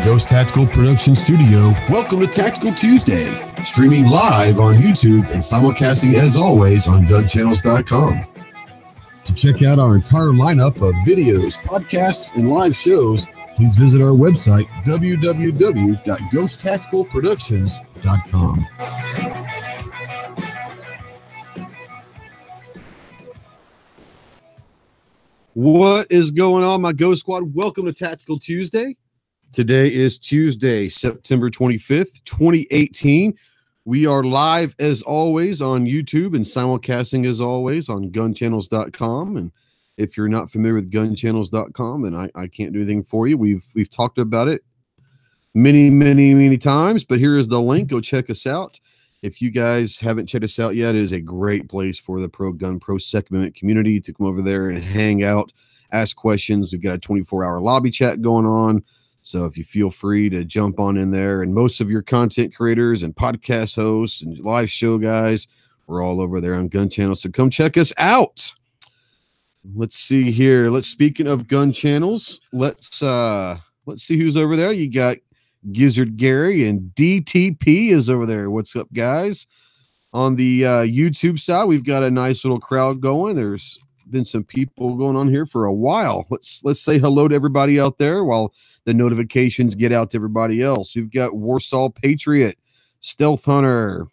Ghost Tactical Production Studio, welcome to Tactical Tuesday, streaming live on YouTube and simulcasting as always on GunChannels.com. To check out our entire lineup of videos, podcasts, and live shows, please visit our website, www.ghosttacticalproductions.com. What is going on, my Ghost Squad? Welcome to Tactical Tuesday. Today is Tuesday, September 25th, 2018. We are live as always on YouTube and simulcasting as always on GunChannels.com. And if you're not familiar with GunChannels.com, then I can't do anything for you. We've talked about it many times, but here is the link. Go check us out. If you guys haven't checked us out yet, it is a great place for the pro Second Amendment community to come over there and hang out, ask questions. We've got a 24-hour lobby chat going on. So if you feel free to jump on in there, and most of your content creators and podcast hosts and live show guys, we're all over there on Gun Channels. So come check us out. Let's see here. Speaking of Gun Channels, let's see who's over there. You got Gizzard Gary and DTP is over there. What's up, guys? On the YouTube side, we've got a nice little crowd going. There's been some people going on here for a while. Let's say hello to everybody out there while the notifications get out to everybody else. We've got Warsaw Patriot, Stealth Hunter.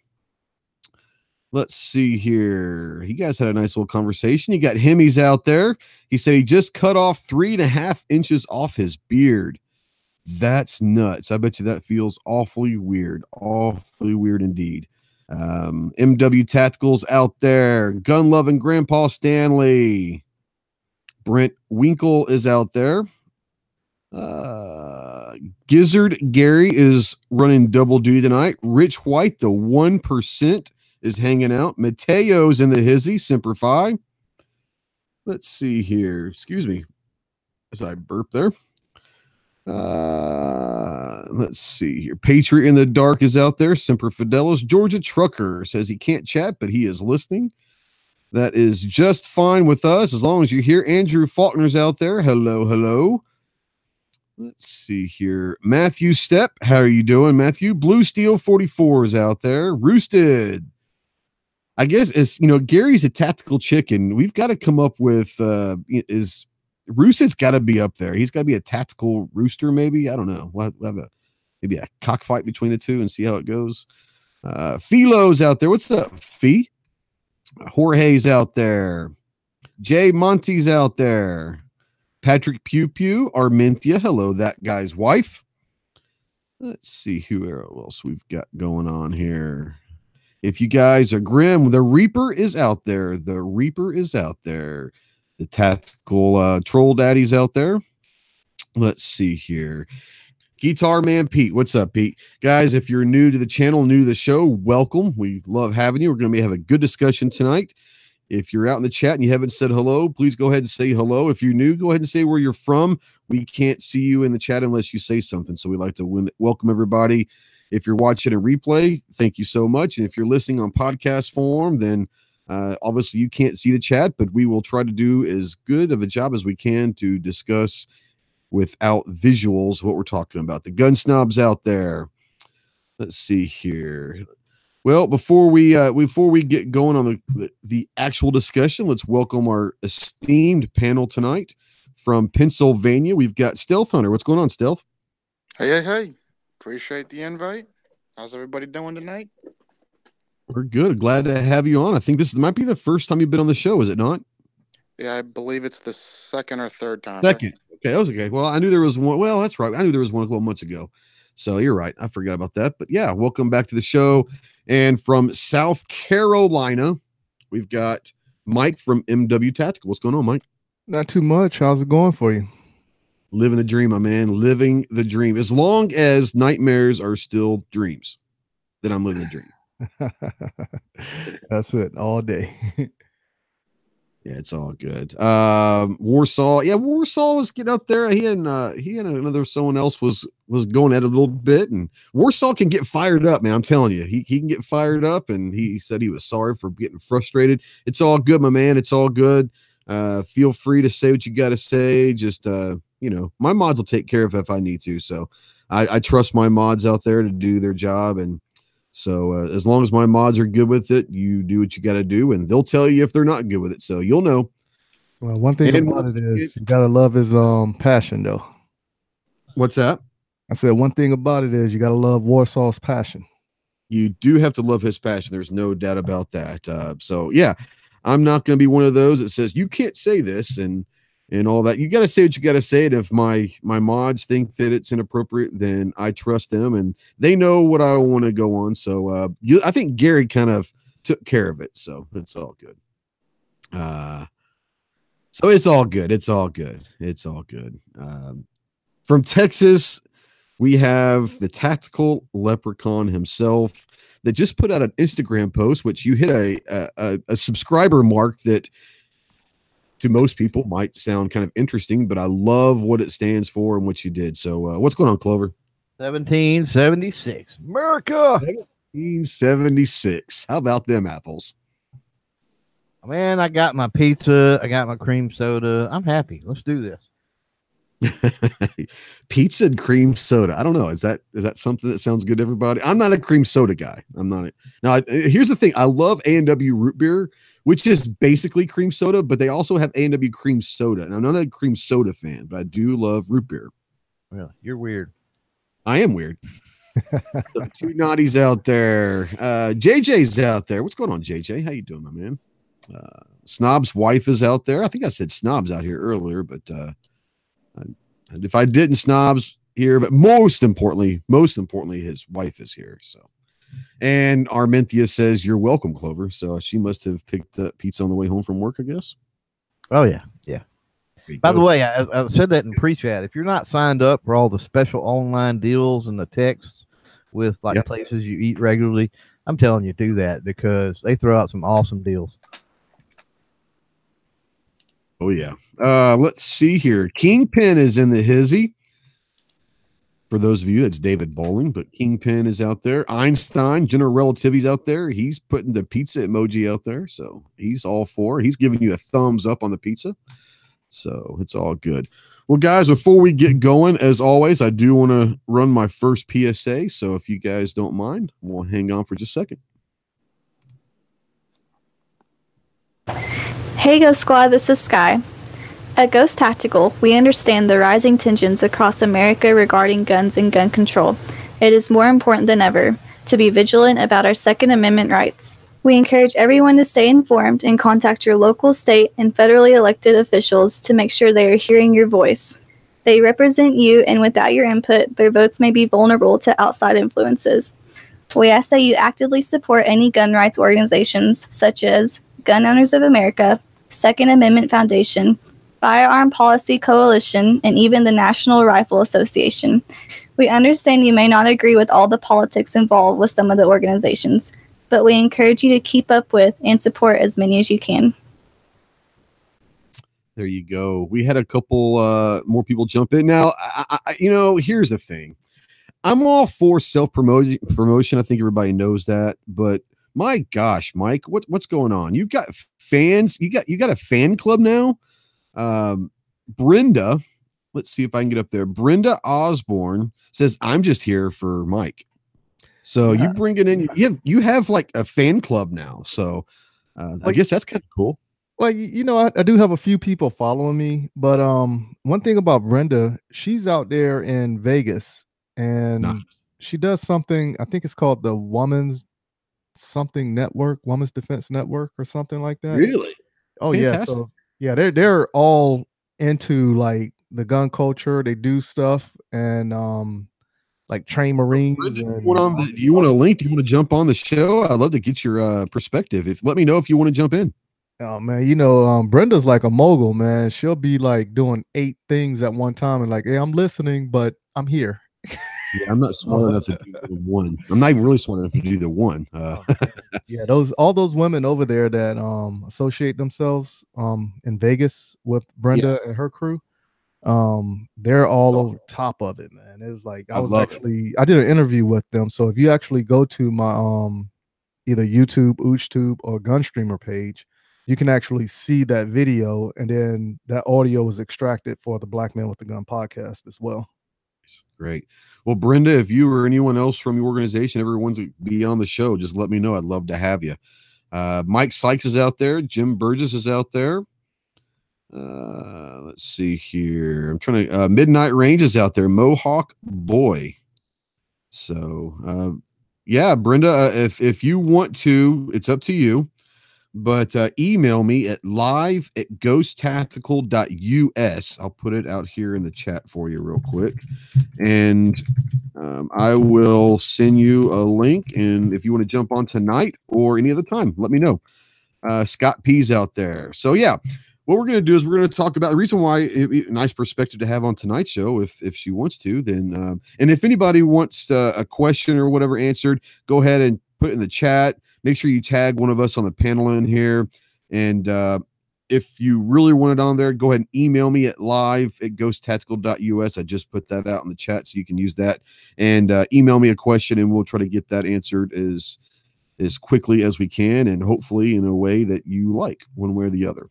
Let's see here. You guys had a nice little conversation. You got Hemmy's out there. He said he just cut off 3.5 inches off his beard. That's nuts. I bet you that feels awfully weird. Awfully weird indeed. MW Tacticals out there. Gun loving Grandpa Stanley. Brent Winkle is out there. Gizzard Gary is running double duty tonight. Rich White, the 1%, is hanging out. Mateo's in the hizzy. Semper Fi. Let's see here. Excuse me as I burp there. Let's see here. Patriot in the Dark is out there. Semper Fidelis. Georgia Trucker says he can't chat, but he is listening. That is just fine with us as long as you're here. Andrew Faulkner's out there. Hello. Let's see here. Matthew Stepp, how are you doing, Matthew? Blue Steel 44 is out there. Roosted. I guess it's, Gary's a tactical chicken. We've got to come up with Roosted's got to be up there. He's got to be a tactical rooster, maybe. I don't know. We'll have maybe a cockfight between the two and see how it goes. Philo's out there. What's up, Fee? Jorge's out there. Jay Monty's out there. Patrick Pew Pew, Armentia. Hello, that guy's wife. Let's see who else we've got going on here. If you guys are grim, the Reaper is out there. The tactical troll daddy's out there. Let's see here. Guitar Man Pete. What's up, Pete? Guys, if you're new to the channel, new to the show, welcome. We love having you. We're going to have a good discussion tonight. If you're out in the chat and you haven't said hello, please go ahead and say hello. If you're new, go ahead and say where you're from. We can't see you in the chat unless you say something. So we like to welcome everybody. If you're watching a replay, thank you so much. And if you're listening on podcast form, then obviously you can't see the chat, but we will try to do as good of a job as we can to discuss without visuals what we're talking about. The gun snobs out there. Let's see here. Well, before we get going on the actual discussion, let's welcome our esteemed panel tonight from Pennsylvania. We've got Stealth Hunter. What's going on, Stealth? Hey. Appreciate the invite. How's everybody doing tonight? We're good. Glad to have you on. I think this might be the first time you've been on the show, is it not? Yeah, I believe it's the second or third time. Second. Okay, that was okay. Well, I knew there was one. Well, that's right. I knew there was one a couple months ago. So you're right. I forgot about that. But yeah, welcome back to the show. And from South Carolina, we've got Mike from MW Tactical. What's going on, Mike? Not too much. How's it going for you? Living the dream, my man. Living the dream. As long as nightmares are still dreams, then I'm living the dream. That's it. All day. Yeah, it's all good. Warsaw. Yeah, Warsaw was getting out there. He and another someone else was going at it a little bit, and Warsaw can get fired up, man. I'm telling you, he can get fired up, and he said he was sorry for getting frustrated. It's all good, my man. It's all good. Feel free to say what you got to say. Just my mods will take care of it if I need to. So I trust my mods out there to do their job, and so as long as my mods are good with it, you do what you got to do, and they'll tell you if they're not good with it, so you'll know. Well, one thing about it is you gotta love his passion, though. What's that? I said one thing about it is you gotta love Warsaw's passion. You do have to love his passion. There's no doubt about that. So yeah, I'm not going to be one of those that says you can't say this and all that. You got to say what you got to say. And if my mods think that it's inappropriate, then I trust them and they know what I want to go on. So I think Gary kind of took care of it. So it's all good. So it's all good. It's all good. It's all good. From Texas, we have the Tactical Leprechaun himself that just put out an Instagram post, which you hit a subscriber mark that to most people might sound kind of interesting, but I love what it stands for and what you did. So what's going on, Clover? 1776. America! 1776. How about them apples? Man, I got my pizza. I got my cream soda. I'm happy. Let's do this. Pizza and cream soda. I don't know. Is that something that sounds good to everybody? I'm not a cream soda guy. I'm not. Now, here's the thing. I love A&W root beer, which is basically cream soda, but they also have A&W cream soda. And I'm not a cream soda fan, but I do love root beer. Well, you're weird. I am weird. So, two naughties out there. JJ's out there. What's going on, JJ? How you doing, my man? Snob's wife is out there. I think I said Snob's out here earlier, but and if I didn't, Snob's here, but most importantly, his wife is here. So, and Armenthea says, "You're welcome, Clover." So she must have picked up pizza on the way home from work, I guess. Oh yeah, yeah. By the way, I said that in pre-chat. If you're not signed up for all the special online deals and the texts with like places you eat regularly, I'm telling you, do that because they throw out some awesome deals. Oh yeah. Let's see here. Kingpin is in the hizzy. For those of you, that's David Bowling, but Kingpin is out there. Einstein, General Relativity's out there. He's putting the pizza emoji out there, so he's all for it. He's giving you a thumbs up on the pizza, so it's all good. Well, guys, before we get going, as always, I do want to run my first PSA, so if you guys don't mind, we'll hang on for just a second. Hey Ghost Squad, this is Sky. At Ghost Tactical, we understand the rising tensions across America regarding guns and gun control. It is more important than ever to be vigilant about our Second Amendment rights. We encourage everyone to stay informed and contact your local, state, and federally elected officials to make sure they are hearing your voice. They represent you, and without your input, their votes may be vulnerable to outside influences. We ask that you actively support any gun rights organizations such as Gun Owners of America, Second Amendment Foundation, Firearm Policy Coalition, and even the National Rifle Association. We understand you may not agree with all the politics involved with some of the organizations, but we encourage you to keep up with and support as many as you can. There you go. We had a couple more people jump in. Now, here's the thing. I'm all for self-promotion. I think everybody knows that, but my gosh, Mike, what's going on? You've got fans. You got a fan club now. Brenda, let's see if I can get up there. Brenda Osborne says, "I'm just here for Mike." So you bring it in. You have like a fan club now. So I guess that's kind of cool. Well, I do have a few people following me, but one thing about Brenda, she's out there in Vegas, and she does something. I think it's called the Women's Defense Network, or something like that. Really? Oh, fantastic. Yeah. So yeah, they're all into like the gun culture. They do stuff and like train Marines. Do you want a link? Do you want to jump on the show? I'd love to get your perspective. Let me know if you want to jump in. Oh man, Brenda's like a mogul, man. She'll be like doing 8 things at one time and like, hey, I'm listening, but I'm here. Yeah, I'm not smart enough to do the one. I'm not even really smart enough to do the one. Yeah, all those women over there that associate themselves in Vegas with Brenda and her crew, they're all over top of it, man. It's like I did an interview with them. So if you actually go to my either YouTube, UGEtube, or GunStreamer page, you can actually see that video, and then that audio was extracted for the Black Man with the Gun podcast as well. Great. Well, Brenda, if you or anyone else from your organization ever wants to be on the show, just let me know. I'd love to have you. Mike Sykes is out there. Jim Burgess is out there. Let's see here. I'm trying to Midnight Range is out there. Mohawk Boy. So yeah, Brenda, if you want to, it's up to you. But email me at live@ghosttactical.us. I'll put it out here in the chat for you real quick. And I will send you a link. And if you want to jump on tonight or any other time, let me know. Scott P's out there. So yeah, what we're going to do is we're going to talk about the reason why nice perspective to have on tonight's show. If she wants to, then, and if anybody wants a question or whatever answered, go ahead and put it in the chat. Make sure you tag one of us on the panel in here. And if you really want it on there, go ahead and email me at live@ghosttactical.us. I just put that out in the chat so you can use that. And email me a question and we'll try to get that answered as quickly as we can, and hopefully in a way that you like, one way or the other.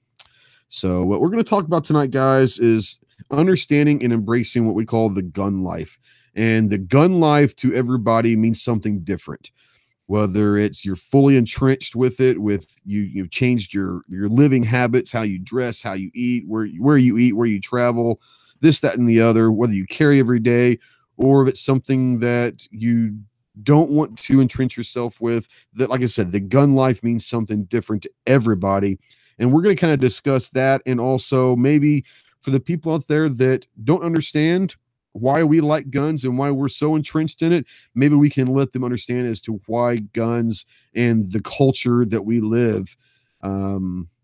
So what we're going to talk about tonight, guys, is understanding and embracing what we call the gun life. And the gun life to everybody means something different. Whether it's you're fully entrenched with it, with you've changed your living habits, how you dress, how you eat, where you eat, where you travel, this, that, and the other, whether you carry every day, or if it's something that you don't want to entrench yourself with, that, like I said, the gun life means something different to everybody. And we're going to kind of discuss that. And also maybe for the people out there that don't understand why we like guns and why we're so entrenched in it, maybe we can let them understand as to why guns and the culture that we live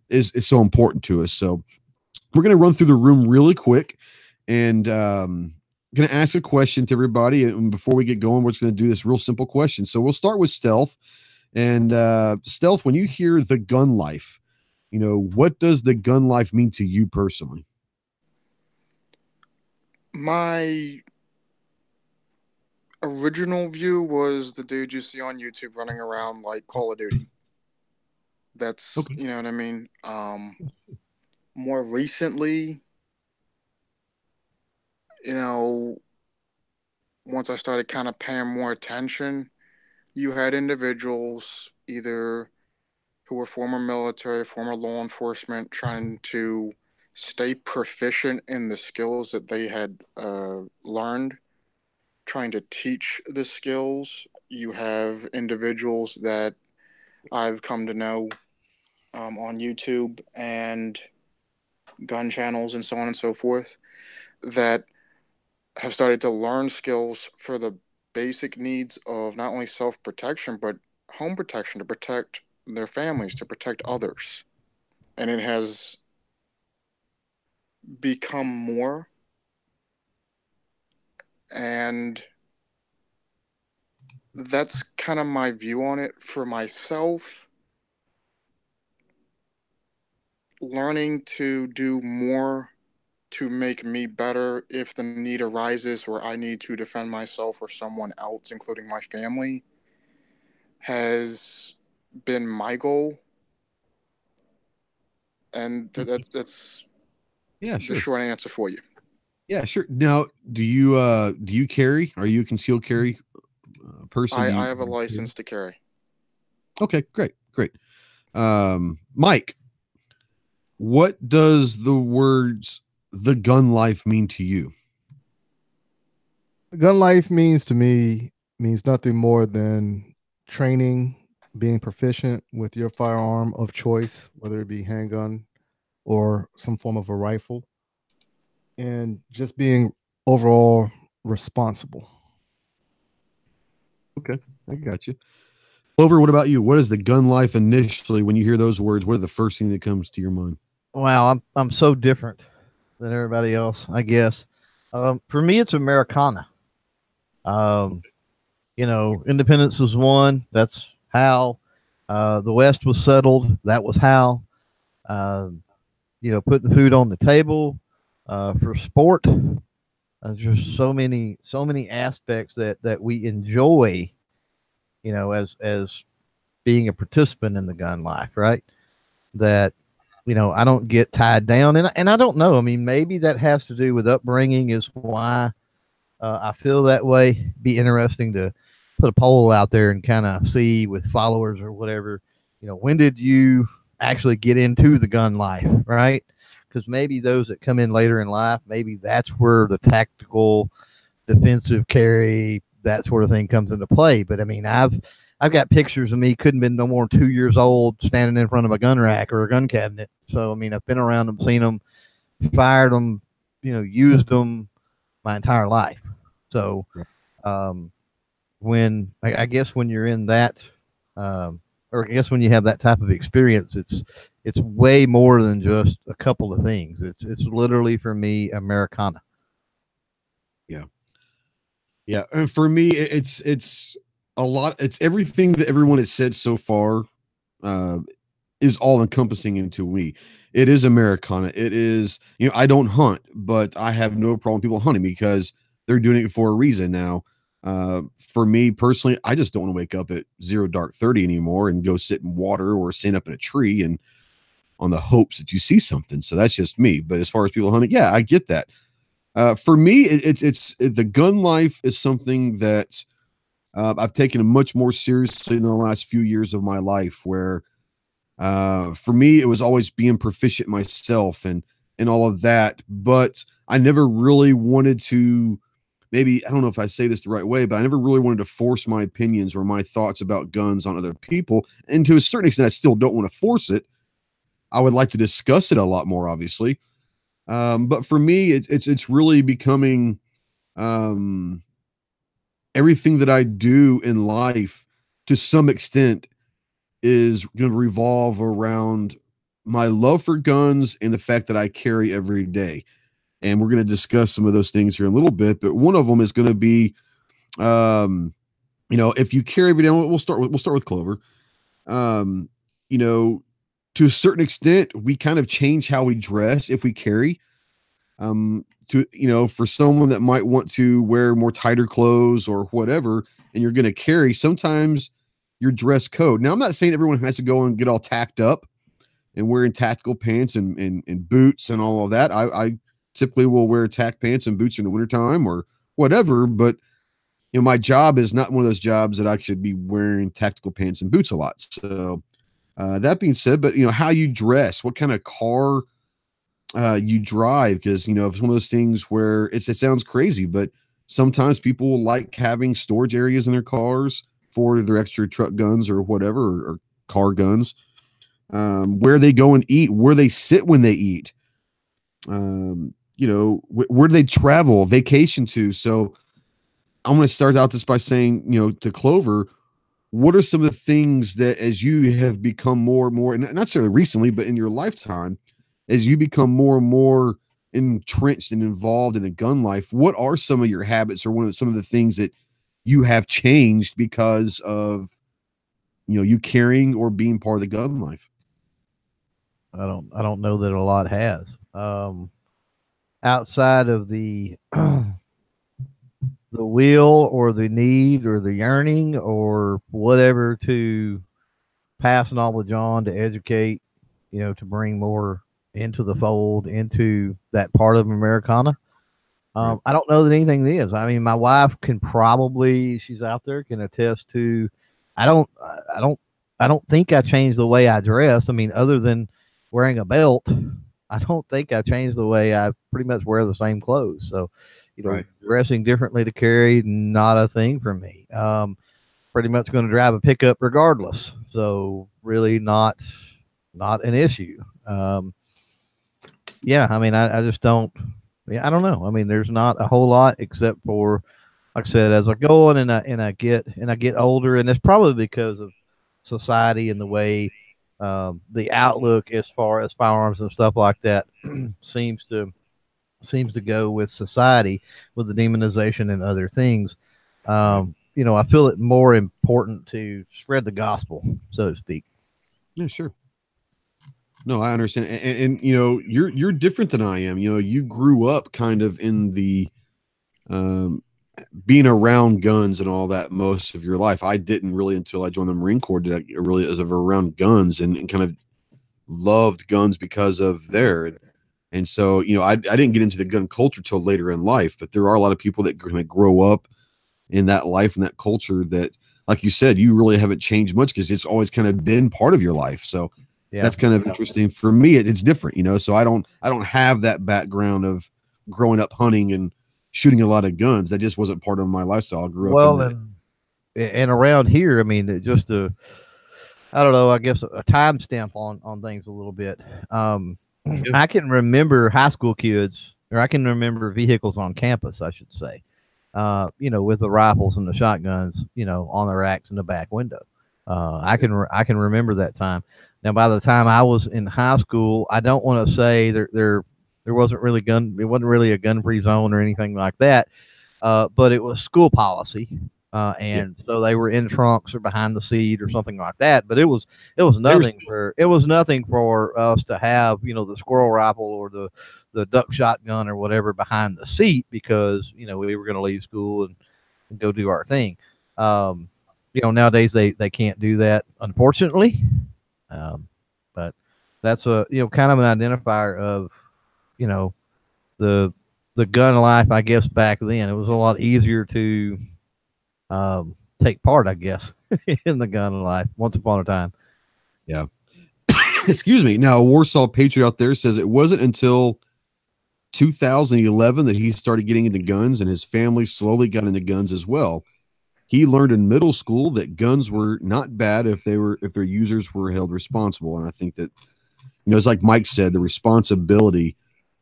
is so important to us. So we're going to run through the room really quick and going to ask a question to everybody. And before we get going, we're just going to do this real simple question. So we'll start with Stealth. And Stealth, when you hear the gun life, what does the gun life mean to you personally? My original view was the dude you see on YouTube running around like Call of Duty. That's, okay. You know what I mean? More recently, once I started kind of paying more attention, you had individuals either who were former military, former law enforcement, trying to stay proficient in the skills that they had learned, trying to teach the skills. You have individuals that I've come to know on YouTube and GunChannels and so on and so forth that have started to learn skills for the basic needs of not only self-protection, but home protection, to protect their families, to protect others. And it has become more, and that's kind of my view on it for myself. Learning to do more to make me better if the need arises where I need to defend myself or someone else, including my family, has been my goal. And that's the short answer for you. Yeah, sure. Now, do you carry? Are you a concealed carry person? I have a license to carry. Okay, great. Mike, what does the words "the gun life" mean to you? The gun life means nothing more than training, being proficient with your firearm of choice, whether it be handgun or some form of a rifle, and just being overall responsible. Okay, I got you. Clover, what about you? What is the gun life initially? When you hear those words, what are the first thing that comes to your mind? Wow, I'm so different than everybody else, I guess. For me, it's Americana. Independence was won. That's how. The West was settled. That was how. Putting food on the table. For sport, there's just so many aspects that we enjoy, as being a participant in the gun life, right? That, I don't get tied down, and I don't know. I mean, maybe that has to do with upbringing, is why I feel that way. Be interesting to put a poll out there and kind of see with followers or whatever, when did you actually get into the gun life, right? Because maybe those that come in later in life, maybe that's where the tactical defensive carry, that sort of thing comes into play. But I mean, I've got pictures of me, couldn't have been no more than 2 years old, standing in front of a gun rack or a gun cabinet. So I mean, I've been around them, seen them, fired them, used them my entire life. So when I guess when you're in that, or I guess when you have that type of experience, it's way more than just a couple of things. It's literally, for me, Americana. Yeah, and for me, it's a lot. It's everything that everyone has said so far is all encompassing into me. It is Americana. It is, I don't hunt, but I have no problem with people hunting because they're doing it for a reason now. For me personally, I just don't want to wake up at 0:30 anymore and go sit in water or stand up in a tree and on the hopes that you see something. So that's just me. But as far as people hunting, yeah, I get that. For me, it's the gun life is something that I've taken much more seriously in the last few years of my life, where for me, it was always being proficient myself and all of that. But I never really wanted to, maybe, I don't know if I say this the right way, but I never really wanted to force my opinions or my thoughts about guns on other people. And to a certain extent, I still don't want to force it. I would like to discuss it a lot more, obviously. But for me, it's really becoming everything that I do in life to some extent is going to revolve around my love for guns and the fact that I carry every day. And we're going to discuss some of those things here in a little bit, but one of them is going to be, if you carry every day, we'll start with Clover. To a certain extent, we kind of change how we dress if we carry. For someone that might want to wear more tighter clothes or whatever, and you're going to carry, sometimes your dress code. Now, I'm not saying everyone has to go and get all tacked up and wearing tactical pants and boots and all of that. I typically will wear tack pants and boots in the wintertime or whatever, but my job is not one of those jobs that I should be wearing tactical pants and boots a lot. So that being said, but how you dress, what kind of car you drive, because it's one of those things where it sounds crazy, but sometimes people like having storage areas in their cars for their extra truck guns or whatever, or car guns. Where they go and eat, where they sit when they eat, where do they travel, vacation to. So I'm going to start out this by saying, to Clover, what are some of the things that, as you have become more and more, and not necessarily recently, but in your lifetime, as you become more and more entrenched and involved in the gun life, what are some of your habits or some of the things that you have changed because of, you carrying or being part of the gun life? I don't know that a lot has. Outside of the the will or the need or the yearning or whatever to pass knowledge on, to educate, to bring more into the fold, into that part of Americana. I don't know that anything is. I mean, my wife can probably, she's out there, can attest to, I don't think I changed the way I dress. I mean, other than wearing a belt, I don't think I changed the way I pretty much wear the same clothes. So, dressing differently to carry, not a thing for me. Pretty much going to drive a pickup regardless. So really not an issue. Yeah, I mean, I just don't, I don't know. I mean, there's not a whole lot except for, like I said, as I go on and I get older, and it's probably because of society and the way the outlook as far as firearms and stuff like that seems to go with society, with the demonization and other things. I feel it more important to spread the gospel, so to speak. Yeah, sure. No, I understand. And you're different than I am. You grew up kind of in the being around guns and all that most of your life. I didn't really until I joined the Marine Corps did I really as of around guns and kind of loved guns because of there. And so, you know, I didn't get into the gun culture till later in life, but there are a lot of people that kind of grow up in that life and that culture that, like you said, you really haven't changed much because it's always kind of been part of your life. So that's kind of interesting for me. It's different, you know, so I don't have that background of growing up hunting and shooting a lot of guns. That just wasn't part of my lifestyle. I grew up in and around here, I mean, just I don't know, I guess a timestamp on things a little bit. I can remember high school kids, or I can remember vehicles on campus, I should say, you know, with the rifles and the shotguns, you know, on the racks in the back window. I can remember that time. Now, by the time I was in high school, I don't want to say there wasn't really it wasn't really a gun-free zone or anything like that, but it was school policy. And so they were in trunks or behind the seat or something like that. But it was nothing for us to have, you know, the squirrel rifle or the duck shotgun or whatever behind the seat, because, you know, we were going to leave school and go do our thing. You know, nowadays they can't do that, unfortunately. But that's you know, kind of an identifier of, you know, the gun life, I guess, back then. It was a lot easier to take part, I guess, in the gun life once upon a time. Yeah. Excuse me. Now, Warsaw Patriot out there says it wasn't until 2011 that he started getting into guns, and his family slowly got into guns as well. He learned in middle school that guns were not bad if their users were held responsible. And I think that, you know, it's like Mike said, the responsibility,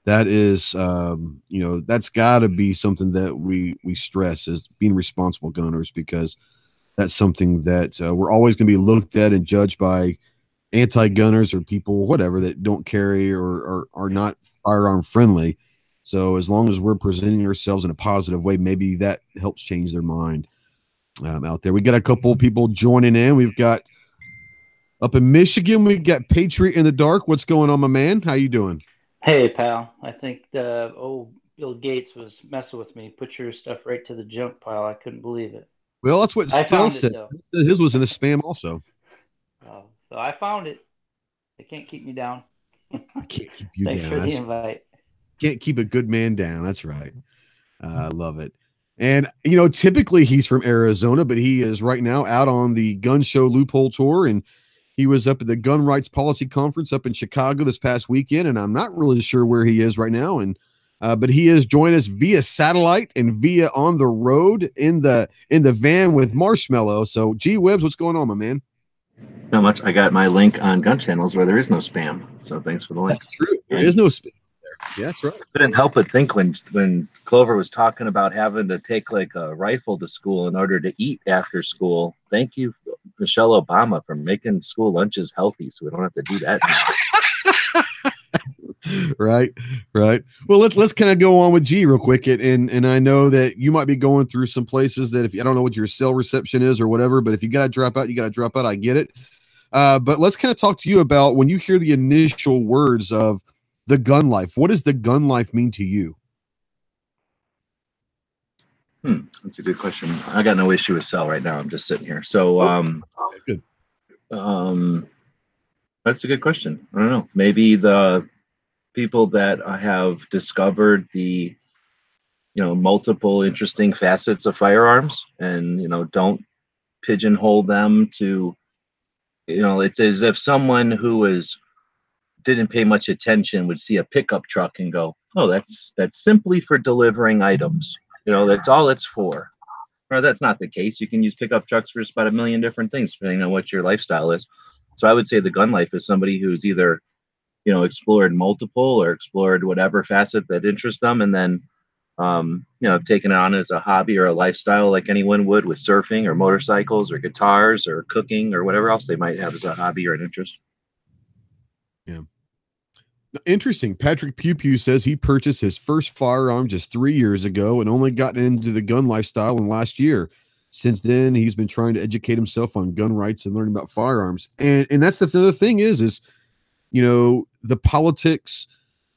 that is, you know, that's got to be something that we stress, is being responsible gunners, because that's something that we're always going to be looked at and judged by anti-gunners or people, whatever, that don't carry or are not firearm friendly. So as long as we're presenting ourselves in a positive way, maybe that helps change their mind out there. We got a couple of people joining in. We've got up in Michigan, we got Patriot in the Dark. What's going on, my man? How you doing? Hey, pal. I think old Bill Gates was messing with me. Put your stuff right to the junk pile. I couldn't believe it. Well, that's what Still said. His was in the spam also. So I found it. They can't keep me down. I can't keep you Thanks down. for the invite. Can't keep a good man down. That's right. I love it. And, you know, typically he's from Arizona, but he is right now out on the Gun Show Loophole Tour, and he was up at the Gun Rights Policy Conference up in Chicago this past weekend, and I'm not really sure where he is right now. And but he is joining us via satellite and via on the road in the van with Marshmallow. So, gee whiz, what's going on, my man? Not much. I got my link on GunChannels where there is no spam. So thanks for the link. That's true. There is no spam there. Yeah, that's right. I couldn't help but think when Clover was talking about having to take like a rifle to school in order to eat after school. Thank you, Michelle Obama, for making school lunches healthy, so we don't have to do that now. Right. Well, let's kind of go on with G real quick. And I know that you might be going through some places that, if I don't know what your cell reception is or whatever, but if you got to drop out, you got to drop out. I get it. But let's kind of talk to you about when you hear the initial words of the gun life. What does the gun life mean to you? That's a good question. I got no issue with cell right now. I'm just sitting here. So, good. That's a good question. I don't know. Maybe the people that have discovered the, you know, multiple interesting facets of firearms, and, you know, don't pigeonhole them to, you know, it's as if someone who didn't pay much attention would see a pickup truck and go, oh, that's simply for delivering items. You know, that's all it's for. Or that's not the case. You can use pickup trucks for just about a million different things, depending on what your lifestyle is. So I would say the gun life is somebody who's either, you know, explored multiple or explored whatever facet that interests them, and then, you know, taken it on as a hobby or a lifestyle like anyone would with surfing or motorcycles or guitars or cooking or whatever else they might have as a hobby or an interest. Yeah. Interesting. Patrick Pew Pew says he purchased his first firearm just 3 years ago and only got into the gun lifestyle in last year. Since then, he's been trying to educate himself on gun rights and learning about firearms. And that's the thing is, you know, the politics,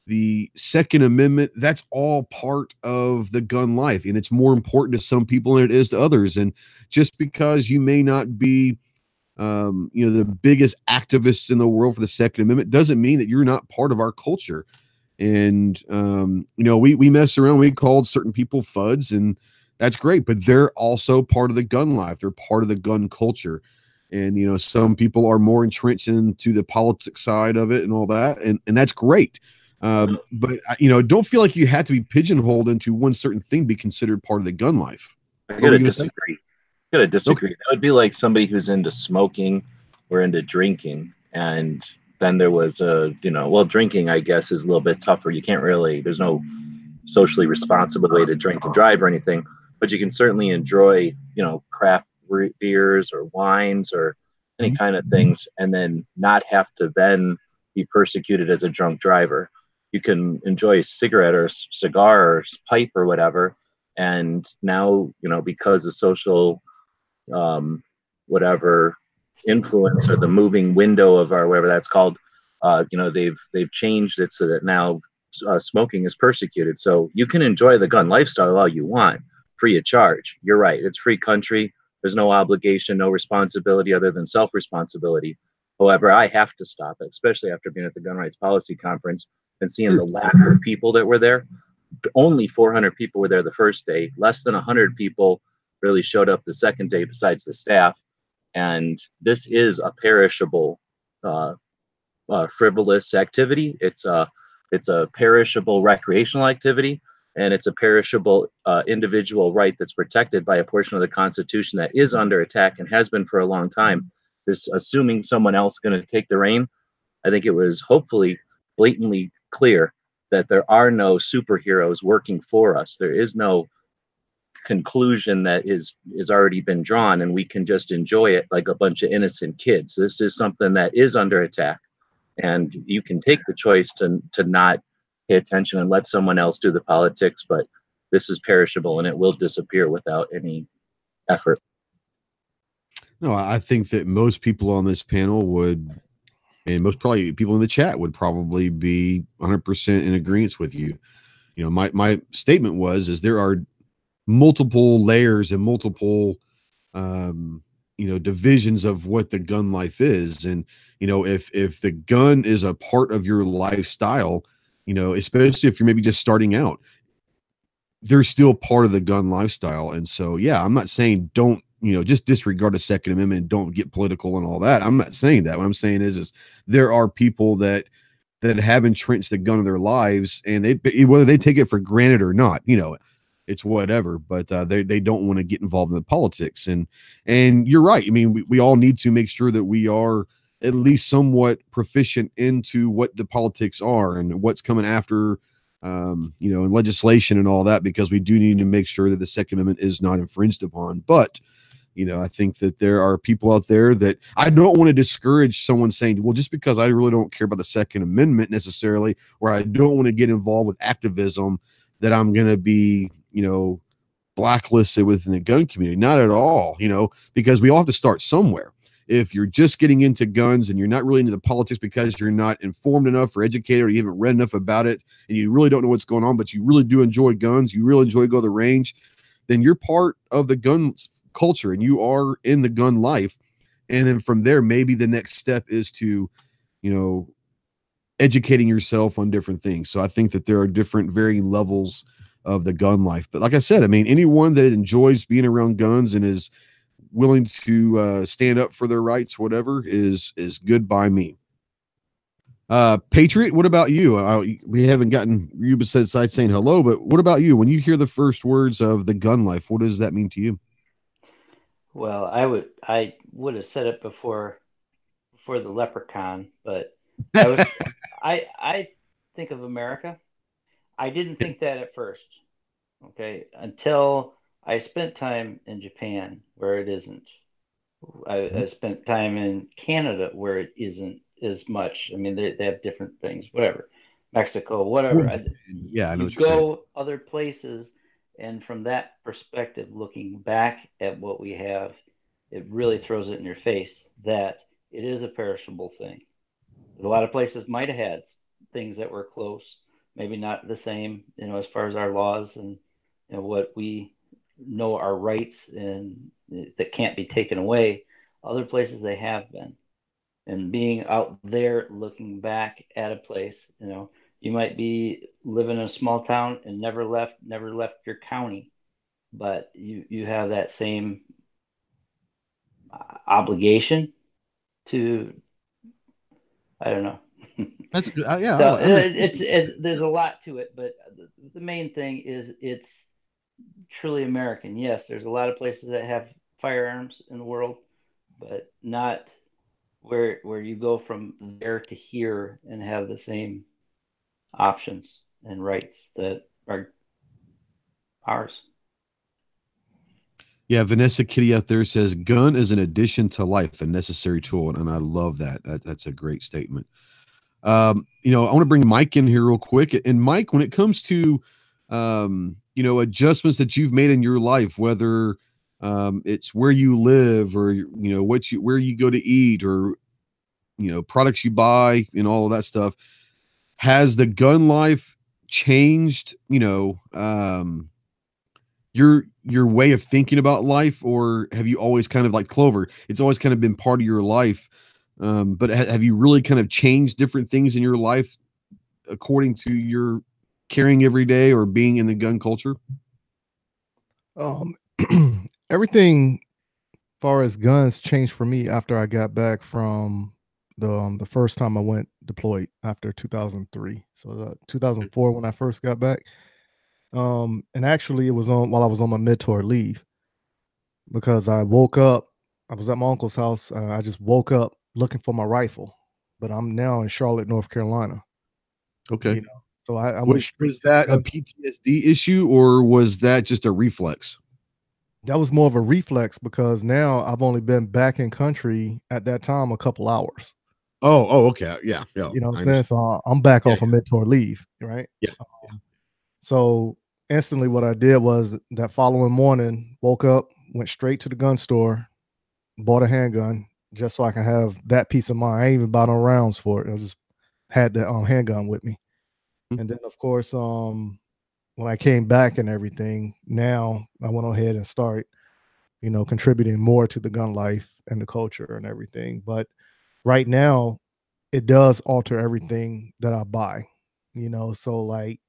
the Second Amendment, that's all part of the gun life. And it's more important to some people than it is to others. And just because you may not be, you know, the biggest activists in the world for the Second Amendment doesn't mean that you're not part of our culture. And we mess around. We called certain people FUDs, and that's great. But they're also part of the gun life. They're part of the gun culture. And some people are more entrenched into the politics side of it and all that, and that's great. But don't feel like you have to be pigeonholed into one certain thing to be considered part of the gun life. I gotta disagree. Okay. That would be like somebody who's into smoking or into drinking, and then there was drinking, I guess, is a little bit tougher. You can't really, there's no socially responsible way to drink and drive or anything, but you can certainly enjoy, craft beers or wines or any kind of things, and then not have to then be persecuted as a drunk driver. You can enjoy a cigarette or a cigar or pipe or whatever, and now, because of social whatever influence or the moving window of our whatever that's called, they've changed it so that now smoking is persecuted. So you can enjoy the gun lifestyle all you want, free of charge. You're right. It's free country. There's no obligation, no responsibility other than self-responsibility. However, I have to stop it, especially after being at the Gun Rights Policy Conference and seeing the lack of people that were there. Only 400 people were there the first day. Less than 100 people really showed up the second day besides the staff. And this is a perishable, frivolous activity. It's a perishable recreational activity, and it's a perishable individual right that's protected by a portion of the Constitution that is under attack and has been for a long time. This assuming someone else is going to take the reign, I think it was hopefully blatantly clear that there are no superheroes working for us. There is no conclusion that is already been drawn, and we can just enjoy it like a bunch of innocent kids. This is something that is under attack, and you can take the choice to not pay attention and let someone else do the politics, but this is perishable and it will disappear without any effort. No, I think that most people on this panel would, and most probably people in the chat would probably be 100% in agreement with you. My statement is there are multiple layers and multiple divisions of what the gun life is. And if the gun is a part of your lifestyle, especially if you're maybe just starting out, they're still part of the gun lifestyle. And so, yeah, I'm not saying don't just disregard the Second Amendment and don't get political and all that. I'm not saying that. What I'm saying is there are people that have entrenched the gun in their lives, and whether they take it for granted or not, it's whatever, but they don't want to get involved in the politics. And you're right. I mean, we all need to make sure that we are at least somewhat proficient into what the politics are and what's coming after, and legislation and all that, because we do need to make sure that the Second Amendment is not infringed upon. But I think that there are people out there that I don't want to discourage someone saying, well, just because I really don't care about the Second Amendment necessarily, or I don't want to get involved with activism, that I'm going to be, blacklisted within the gun community. Not at all, because we all have to start somewhere. If you're just getting into guns and you're not really into the politics because you're not informed enough or educated, or you haven't read enough about it, and you really don't know what's going on, but you really do enjoy guns, you really enjoy go to the range, then you're part of the gun culture and you are in the gun life. And then from there, maybe the next step is to, educating yourself on different things. So I think that there are different varying levels of the gun life. But like I said, I mean, anyone that enjoys being around guns and is willing to stand up for their rights, whatever, is good by me. Patriot, what about you? We haven't gotten you besides saying hello, but what about you? When you hear the first words of the gun life, what does that mean to you? Well, I would have said it before the leprechaun, but I think of America. I didn't think that at first, okay, until I spent time in Japan where it isn't. I spent time in Canada where it isn't as much. I mean, they have different things, whatever. Mexico, whatever. Yeah, I know what you're saying. Other places, and from that perspective, looking back at what we have, it really throws it in your face that it is a perishable thing. A lot of places might have had things that were close, maybe not the same, as far as our laws and what we know our rights and that can't be taken away. Other places they have been. And being out there looking back at a place, You might be living in a small town and never left your county, but you have that same obligation to, I don't know. That's good. Yeah, So I mean, it's there's a lot to it, but the main thing is it's truly American. Yes, there's a lot of places that have firearms in the world, but not where you go from there to here and have the same options and rights that are ours. yeah. Vanessa Kitty out there says, "Gun is an addition to life, a necessary tool," and I love that. That's a great statement. You know, I want to bring Mike in here real quick. And Mike, when it comes to, you know, adjustments that you've made in your life, whether it's where you live or, you know, where you go to eat or, you know, products you buy and all of that stuff, has the gun life changed, you know, your way of thinking about life, or have you always kind of like Clover? It's always kind of been part of your life. But have you really kind of changed different things in your life according to your carrying every day or being in the gun culture? Everything far as guns changed for me after I got back from the first time I went deployed after 2003. So 2004 when I first got back. And actually it was while I was on my mid-tour leave, because I woke up, I was at my uncle's house, I just woke up looking for my rifle, but I'm now in Charlotte, North Carolina. Okay. You know, so I was that a PTSD issue, or was that just a reflex? That was more of a reflex, because now I've only been back in country at that time a couple hours. Oh, okay. Yeah. You know what I'm saying? So I'm back off of mid-tour leave, right? Yeah. So instantly what I did was that following morning, woke up, went straight to the gun store, bought a handgun just so I can have that peace of mind. I ain't even bought no rounds for it. I just had the handgun with me. And then of course, when I came back and everything, now I went ahead and started, you know, contributing more to the gun life and the culture and everything. But right now, it does alter everything that I buy, you know. So like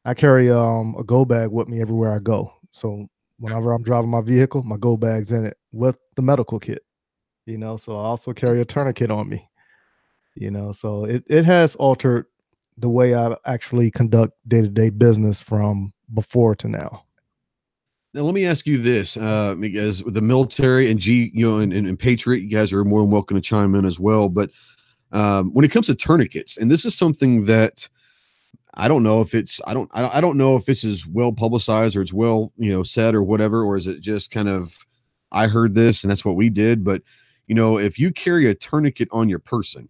I carry a go bag with me everywhere I go. So whenever I'm driving my vehicle, my go bag's in it with the medical kit, you know. So I also carry a tourniquet on me, you know. So it has altered the way I actually conduct day-to-day business from before to now. Now, let me ask you this, because with the military and you know, and Patriot, you guys are more than welcome to chime in as well. But when it comes to tourniquets, and this is something that I don't know if it's, I don't know if this is well publicized or it's well, you know, said or whatever, or is it just kind of, I heard this and that's what we did. But, you know, if you carry a tourniquet on your person,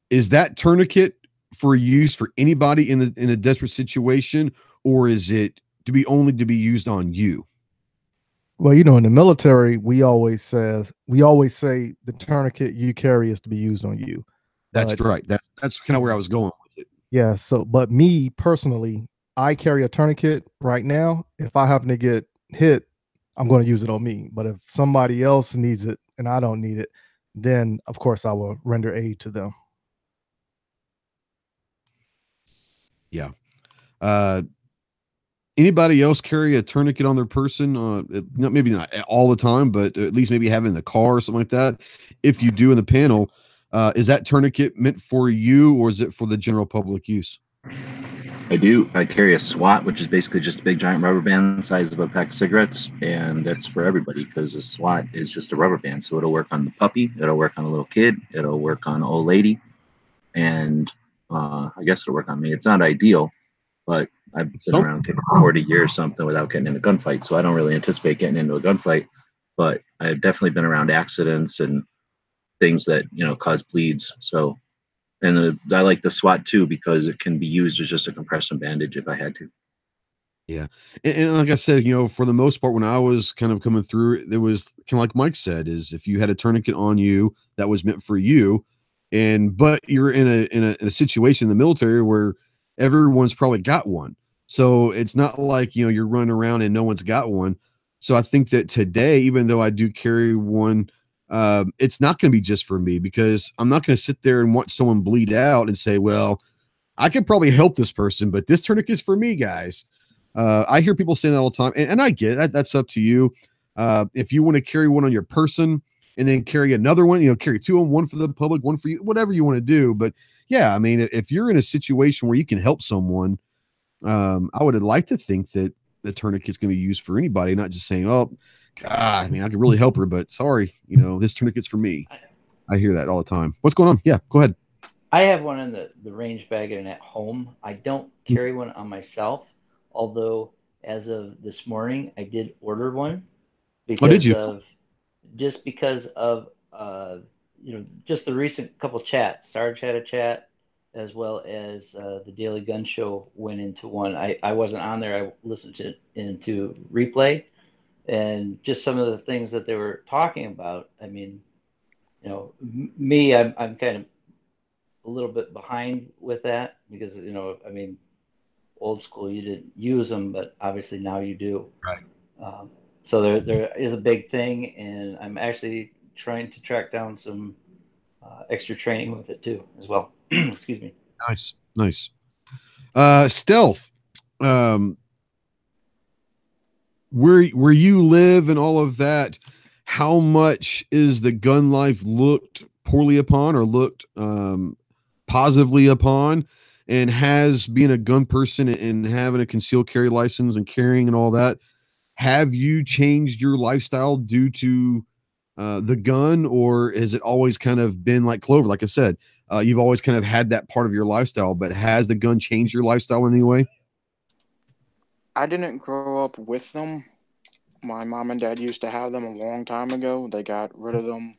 is that tourniquet for use for anybody in a desperate situation, or is it to be used on you? Well, you know, in the military, we always say the tourniquet you carry is to be used on you. That's right. That's kind of where I was going with it. Yeah. So, but me personally, I carry a tourniquet right now. If I happen to get hit, I'm going to use it on me. But if somebody else needs it and I don't need it, then of course I will render aid to them. Yeah. Anybody else carry a tourniquet on their person? Maybe not all the time, but at least maybe have it in the car or something like that. If you do in the panel, is that tourniquet meant for you, or is it for the general public use? I do. I carry a SWAT, which is basically just a big giant rubber band the size of a pack of cigarettes, and that's for everybody because a SWAT is just a rubber band. So it'll work on the puppy, it'll work on a little kid, it'll work on an old lady, and I guess it'll work on me. It's not ideal, but I've been around for 40 years something without getting in a gunfight, so I don't really anticipate getting into a gunfight. But I've definitely been around accidents and things that, you know, cause bleeds. So, and I like the SWAT too because it can be used as just a compression bandage if I had to. Yeah, and like I said, you know, for the most part, when I was kind of coming through, there was kind of like Mike said, is if you had a tourniquet on you that was meant for you, but you're in a situation in the military where everyone's probably got one. So it's not like, you know, you're running around and no one's got one. So I think that today, even though I do carry one, it's not going to be just for me, because I'm not going to sit there and watch someone bleed out and say, well, I could probably help this person, but this tourniquet's for me, guys. I hear people saying that all the time, and I get it. That's up to you. If you want to carry one on your person and then carry another one, carry two on, one for the public, one for you, whatever you want to do. But yeah, I mean, if you're in a situation where you can help someone, I would like to think that the tourniquet's going to be used for anybody, not just saying, oh, God, I mean, I could really help her, but sorry, this tourniquet's for me. I hear that all the time. What's going on? Yeah, go ahead. I have one in the range bag and at home. I don't carry one on myself, although as of this morning, I did order one because of just the recent couple chats. Sarge had a chat, as well as the Daily Gun Show went into one. I wasn't on there. I listened to it into replay, and just some of the things that they were talking about. I mean, I'm kind of a little bit behind with that because, I mean, old school, you didn't use them, but obviously now you do. Right. So there is a big thing, and I'm actually trying to track down some extra training with it too, as well. Excuse me. Nice. Stealth. Where you live and all of that, how much is the gun life looked poorly upon or looked positively upon, and has being a gun person and having a concealed carry license and carrying and all that, have you changed your lifestyle due to the gun, or has it always kind of been like Clover? Like I said, you've always kind of had that part of your lifestyle, but has the gun changed your lifestyle in any way? I didn't grow up with them. My mom and dad used to have them a long time ago. They got rid of them.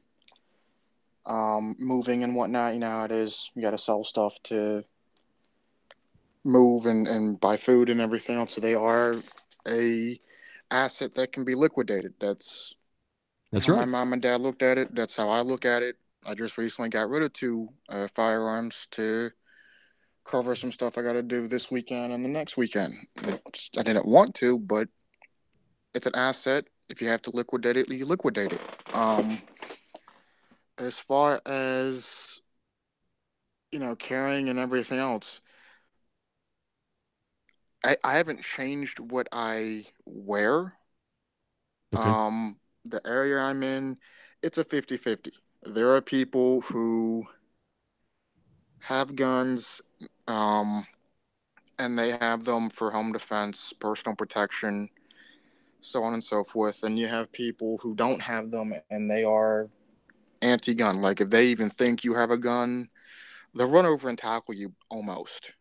Moving and whatnot, you know how it is. You got to sell stuff to move and buy food and everything else. So they are a asset that can be liquidated. That's how right. my mom and dad looked at it. That's how I look at it. I just recently got rid of 2 firearms to cover some stuff I got to do this weekend and the next weekend. I didn't want to, but it's an asset. If you have to liquidate it, you liquidate it. As far as, carrying and everything else, I haven't changed what I wear. Okay. The area I'm in, it's a 50-50. There are people who have guns, and they have them for home defense, personal protection, so on and so forth. And you have people who don't have them, and they are anti-gun. Like, if they even think you have a gun, they'll run over and tackle you almost.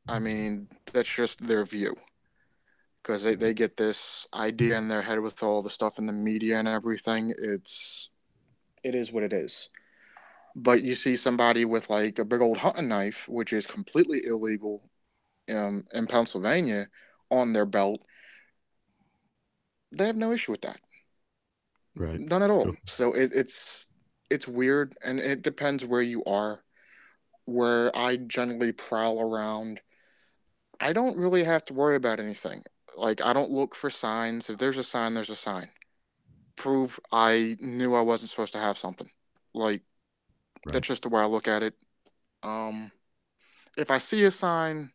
I mean, that's just their view. Because they get this idea in their head with all the stuff in the media and everything. It is what it is. But you see somebody with like a big old hunting knife, which is completely illegal in Pennsylvania, on their belt. They have no issue with that. Right. None at all. Cool. So it's weird, and it depends where you are. Where I generally prowl around, I don't really have to worry about anything. Like, I don't look for signs. If there's a sign, there's a sign. Prove I knew I wasn't supposed to have something. Like, that's just the way I look at it. If I see a sign,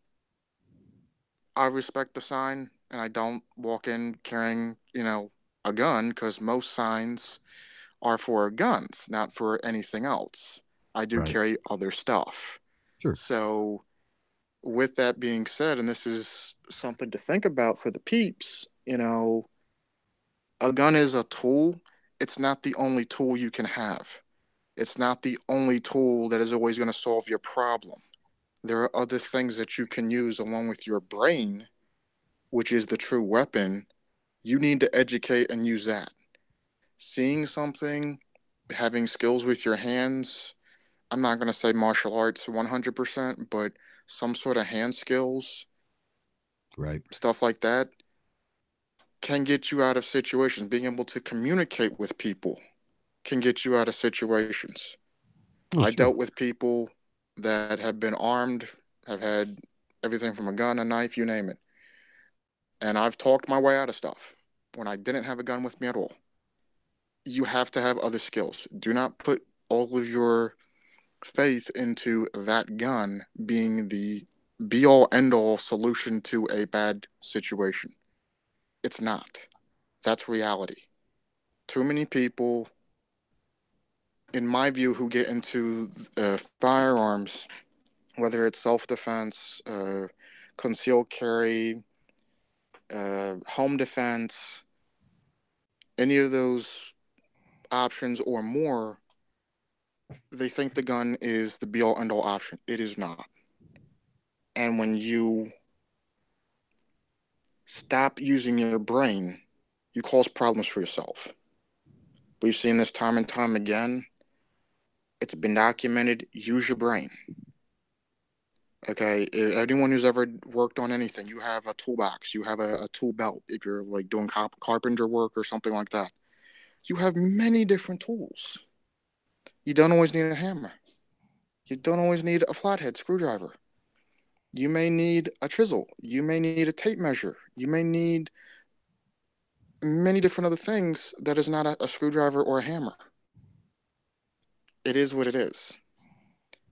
I respect the sign, and I don't walk in carrying, a gun, because most signs are for guns, not for anything else. I do carry other stuff. Sure. So, with that being said, and this is something to think about for the peeps, a gun is a tool. It's not the only tool you can have. It's not the only tool that is always going to solve your problem. There are other things that you can use along with your brain, which is the true weapon. You need to educate and use that. Seeing something, having skills with your hands, I'm not going to say martial arts 100%, but some sort of hand skills, stuff like that, can get you out of situations. Being able to communicate with people can get you out of situations. I dealt with people that have been armed, have had everything from a gun, a knife, you name it. And I've talked my way out of stuff when I didn't have a gun with me at all. you have to have other skills. Do not put all of your faith into that gun being the be all end all solution to a bad situation. It's not. That's reality. Too many people, in my view, who get into firearms, whether it's self defense, concealed carry, home defense, any of those options or more, they think the gun is the be all end all option. It is not. And when you stop using your brain, you cause problems for yourself. We've seen this time and time again. It's been documented. Use your brain. Okay, anyone who's ever worked on anything, you have a toolbox, you have a tool belt. If you're like doing carpenter work or something like that, you have many different tools. You don't always need a hammer. You don't always need a flathead screwdriver. You may need a chisel. You may need a tape measure. You may need many different other things that is not a screwdriver or a hammer. It is what it is.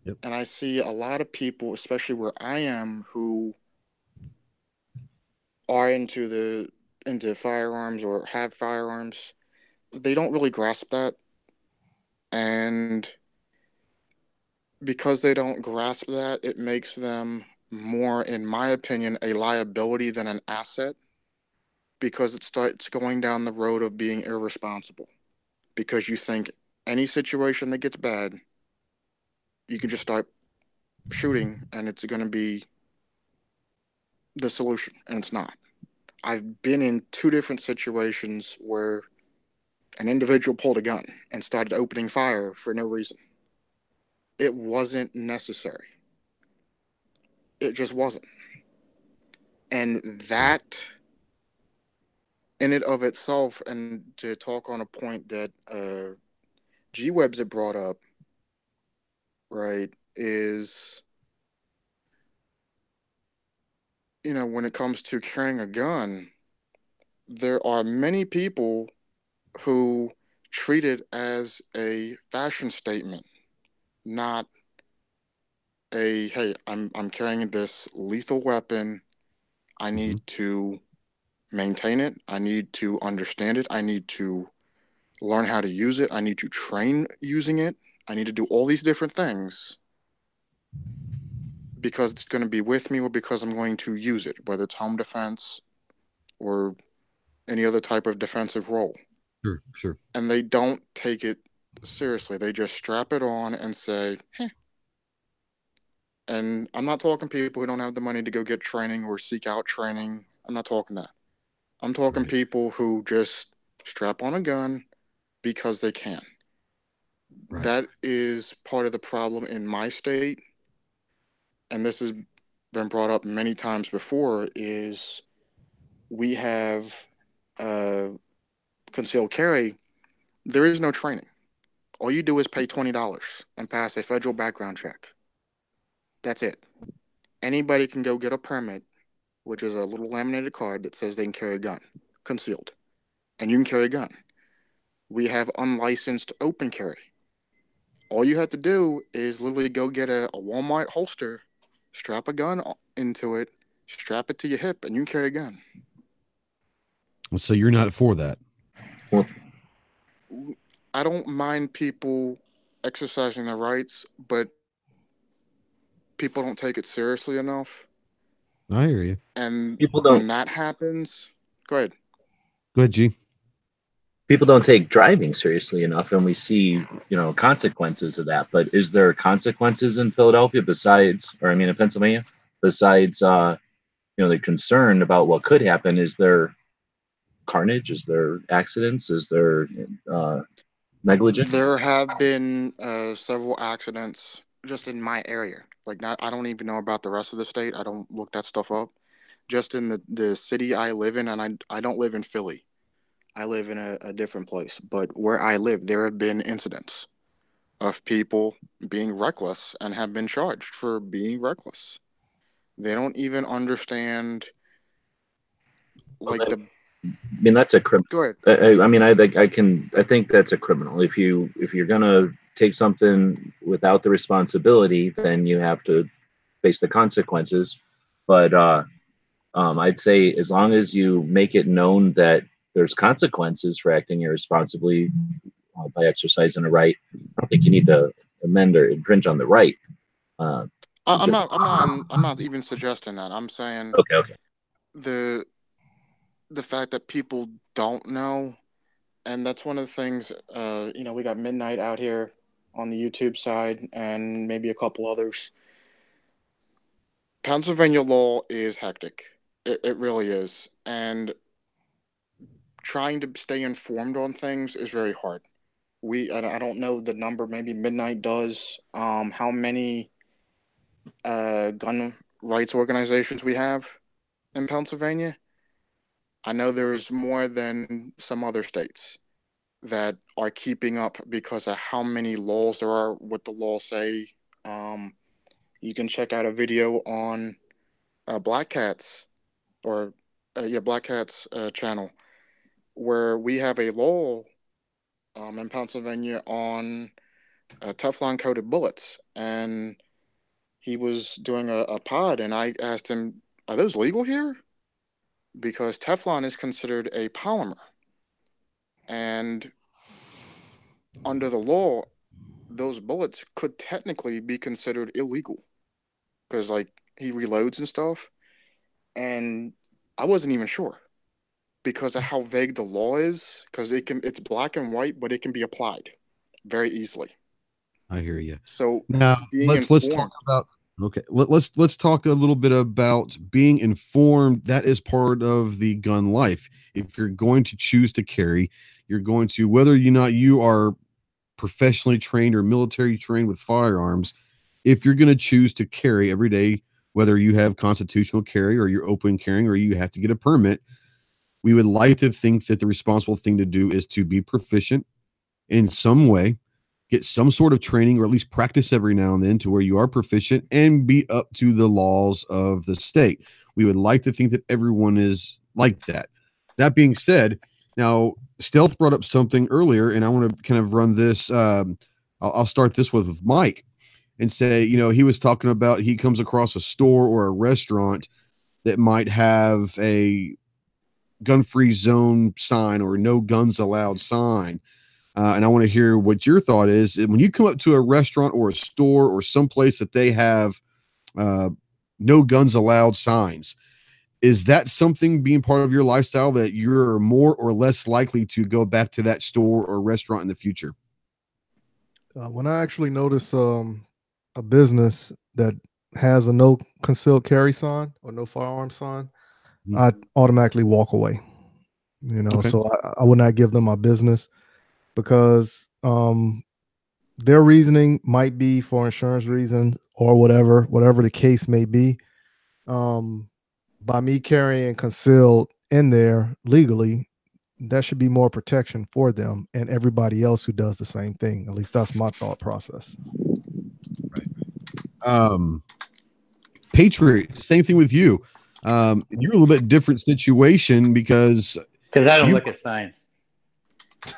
Yep. And I see a lot of people, especially where I am, who are into firearms or have firearms. They don't really grasp that. And because they don't grasp that, it makes them more, in my opinion, a liability than an asset, because it starts going down the road of being irresponsible. Because you think any situation that gets bad, you can just start shooting and it's going to be the solution, and it's not. I've been in 2 different situations where an individual pulled a gun and started opening fire for no reason. It wasn't necessary. It just wasn't. And that, in and of itself, and to talk on a point that G-Webs had brought up, right, is, when it comes to carrying a gun, there are many people who treat it as a fashion statement, not a, hey, I'm carrying this lethal weapon. I need to maintain it. I need to understand it. I need to learn how to use it. I need to train using it. I need to do all these different things because it's going to be with me or because I'm going to use it, whether it's home defense or any other type of defensive role. Sure. And they don't take it seriously. They just strap it on and say, "Heh." And I'm not talking people who don't have the money to go get training or seek out training. I'm not talking that. I'm talking people who just strap on a gun because they can. Right. That is part of the problem in my state. And this has been brought up many times before, is we have concealed carry. There is no training. All you do is pay $20 and pass a federal background check. That's it. Anybody can go get a permit, which is a little laminated card that says they can carry a gun, concealed. And you can carry a gun. We have unlicensed open carry. All you have to do is literally go get a Walmart holster, strap a gun into it, strap it to your hip, and you can carry a gun. So you're not for that? Well, I don't mind people exercising their rights, but people don't take it seriously enough. I hear you. And people don't when that happens, go ahead. Go ahead, G. people don't take driving seriously enough, and we see consequences of that. But is there consequences in Philadelphia in Pennsylvania, besides the concern about what could happen? Is there carnage? Is there accidents? Is there negligence? There have been several accidents just in my area. I don't even know about the rest of the state. I don't look that stuff up. Just in the city I live in, and I don't live in Philly. I live in a different place. But where I live, there have been incidents of people being reckless and have been charged for being reckless. They don't even understand, Well, like, the I mean, that's a criminal. Go ahead. I mean, I think that's a criminal. If you're gonna take something without the responsibility, then you have to face the consequences. But I'd say as long as you make it known that there's consequences for acting irresponsibly by exercising a right, I don't think you need to amend or infringe on the right. I'm not even suggesting that. I'm saying Okay. the fact that people don't know, and that's one of the things. We got Midnight out here on the YouTube side, and maybe a couple others. Pennsylvania law is hectic. It really is, and trying to stay informed on things is very hard. I don't know the number. Maybe Midnight does. How many gun rights organizations we have in Pennsylvania? I know there's more than some other states that are keeping up because of how many laws there are, what the laws say. You can check out a video on Black Cat's Black Cat's channel, where we have a law in Pennsylvania on Teflon coated bullets, and he was doing a pod, and I asked him, "Are those legal here?" Because Teflon is considered a polymer, and under the law, those bullets could technically be considered illegal because, like, he reloads and stuff, and I wasn't even sure because of how vague the law is. Because it's black and white, but it can be applied very easily. I hear you. So now let's talk about let's talk a little bit about being informed. That is part of the gun life. If you're going to choose to carry, you're going to, whether or not you are professionally trained or military trained with firearms, if you're going to choose to carry every day, whether you have constitutional carry or you're open carrying or you have to get a permit, we would like to think that the responsible thing to do is to be proficient in some way, get some sort of training, or at least practice every now and then to where you are proficient and be up to the laws of the state. We would like to think that everyone is like that. That being said, now Stealth brought up something earlier, and I want to kind of run this. I'll start this with Mike and say, he was talking about he comes across a store or a restaurant that might have a gun-free zone sign or no guns allowed sign. And I want to hear what your thought is. When you come up to a restaurant or a store or someplace that they have no guns allowed signs, is that something being part of your lifestyle that you're more or less likely to go back to that store or restaurant in the future? When I actually notice a business that has a no concealed carry sign or no firearm sign, I automatically walk away. Okay. So I would not give them my business because their reasoning might be for insurance reasons or whatever the case may be. By me carrying concealed in there legally, that should be more protection for them and everybody else who does the same thing. At least that's my thought process. Right. Patriot, same thing with you. You're a little bit different situation because I don't look at signs.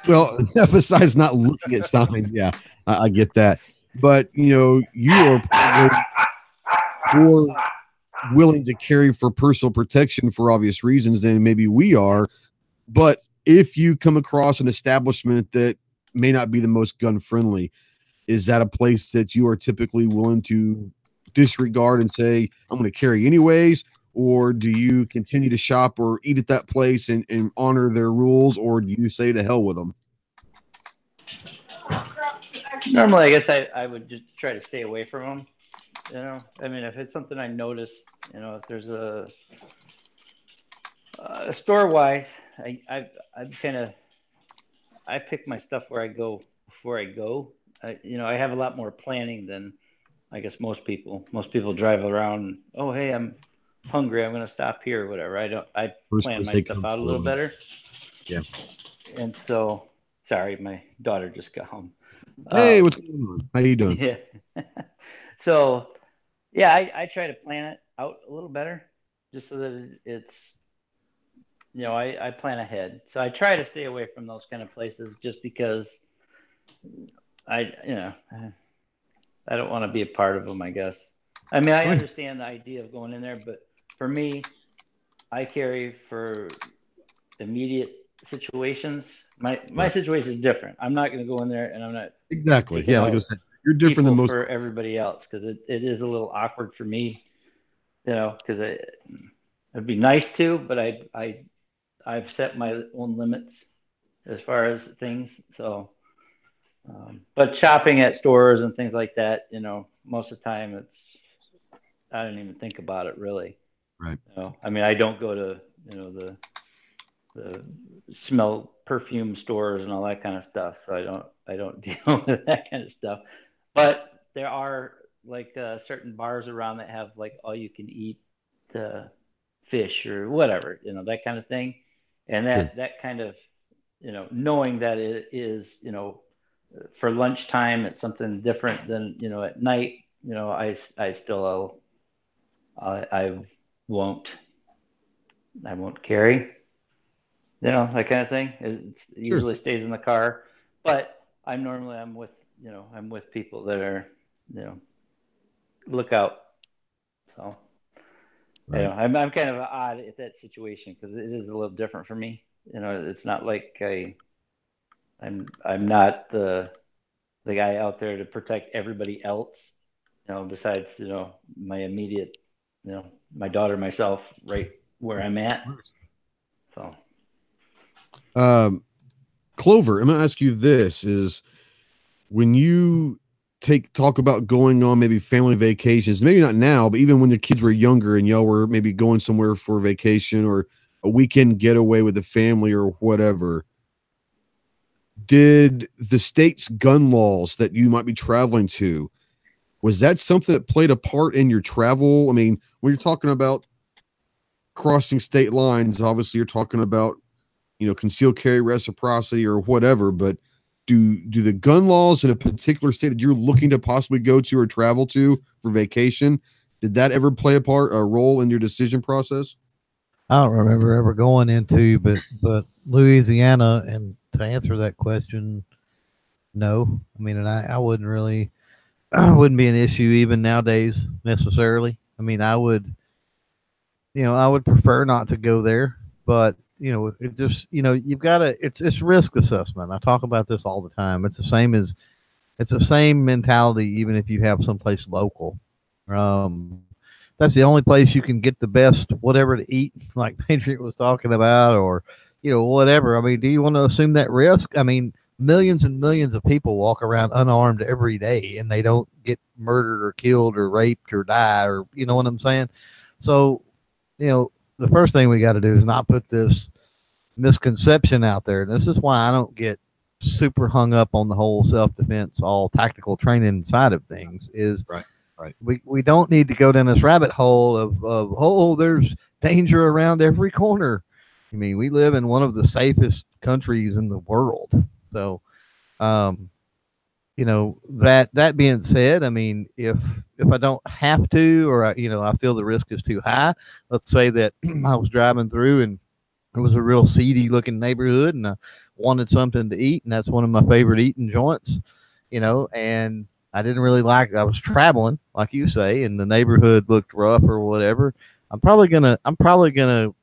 Well, besides not looking at signs, yeah, I get that. But you are probably more willing to carry for personal protection for obvious reasons than maybe we are. But if you come across an establishment that may not be the most gun friendly, is that a place that you are typically willing to disregard and say, I'm going to carry anyways? Or do you continue to shop or eat at that place and honor their rules? Or do you say to hell with them? Normally, I guess I would just try to stay away from them. I mean, if it's something I notice, if there's a store-wise, I pick my stuff where I go before I go. I have a lot more planning than I guess most people. Most people drive around. Oh, hey, I'm hungry. I'm going to stop here or whatever. I plan my stuff out a little better. Yeah. And so, sorry, my daughter just got home. Hey, what's going on? How you doing? Yeah. So, yeah, I try to plan it out a little better, just so that I plan ahead. So I try to stay away from those kind of places just because I don't want to be a part of them, I guess. I mean, I understand the idea of going in there, but for me, I carry for immediate situations. My situation is different. I'm not going to go in there and I'm not exactly. Yeah, like I said, you're different than most for everybody else because it is a little awkward for me, because it'd be nice to, but I've set my own limits as far as things. So, but shopping at stores and things like that, most of the time I don't even think about it really. Right. I mean, I don't go to the smell perfume stores and all that kind of stuff. So I don't deal with that kind of stuff. But there are like certain bars around that have like all you can eat fish or whatever, that kind of thing. And that kind of, knowing that it is, for lunchtime, it's something different than, at night, I still, I won't carry, that kind of thing. It usually stays in the car, but I'm with people that are, look out. So, I'm kind of odd at that situation because it is a little different for me. It's not like I'm not the guy out there to protect everybody else, besides, my immediate, my daughter, myself, right where I'm at. So, Clover, I'm going to ask you this: is when you talk about going on maybe family vacations, maybe not now, but even when the kids were younger and y'all were maybe going somewhere for vacation or a weekend getaway with the family or whatever, did the state's gun laws that you might be traveling to, was that something that played a part in your travel? I mean, when you're talking about crossing state lines, obviously you're talking about, concealed carry, reciprocity, or whatever, but do the gun laws in a particular state that you're looking to possibly go to or travel to for vacation, did that ever play a role in your decision process? I don't remember ever going into, but Louisiana, and to answer that question, no. I mean, and I wouldn't really, wouldn't be an issue even nowadays necessarily. I mean, I would prefer not to go there, but it just, you've got to, it's risk assessment. I talk about this all the time. It's the same mentality, even if you have someplace local. That's the only place you can get the best whatever to eat, like Patriot was talking about, or, whatever. I mean, do you want to assume that risk? I mean, millions and millions of people walk around unarmed every day and they don't get murdered or killed or raped or die, or, you know what I'm saying? So, the first thing we got to do is not put this misconception out there. This is why I don't get super hung up on the whole self-defense, all tactical training side of things. Is right. We don't need to go down this rabbit hole of there's danger around every corner. I mean, we live in one of the safest countries in the world. So, that being said, I mean, if I don't have to, or I feel the risk is too high, let's say that I was driving through and it was a real seedy looking neighborhood and I wanted something to eat, and that's one of my favorite eating joints, and I didn't really I was traveling, like you say, and the neighborhood looked rough or whatever. I'm probably gonna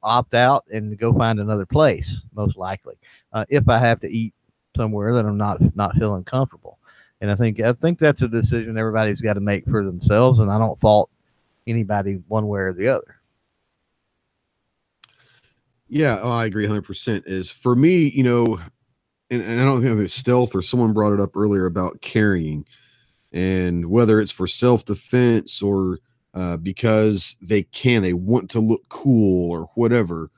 opt out and go find another place, most likely, if I have to eat somewhere that I'm not feeling comfortable. And I think that's a decision everybody's got to make for themselves, and I don't fault anybody one way or the other. Yeah, I agree 100%. Is for me, and I don't know if it's stealth or someone brought it up earlier about carrying, and whether it's for self-defense or because they want to look cool or whatever.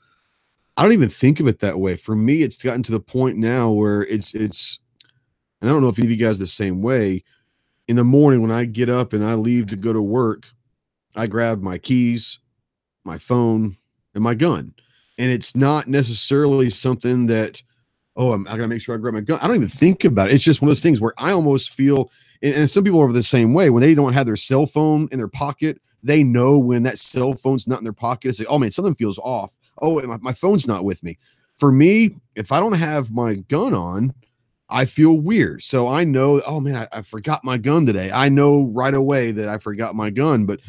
I don't even think of it that way. For me, it's gotten to the point now where it's, and I don't know if any of you guys are the same way. In the morning when I get up and I leave to go to work, I grab my keys, my phone, and my gun. And it's not necessarily something that, I gotta make sure I grab my gun. I don't even think about it. It's just one of those things where I almost feel, and some people are the same way, when they don't have their cell phone in their pocket, they know when that cell phone's not in their pocket. They say, oh man, something feels off. oh, my phone's not with me. For me, if I don't have my gun on, I feel weird. So I know, oh man, I forgot my gun today. I know right away that I forgot my gun. But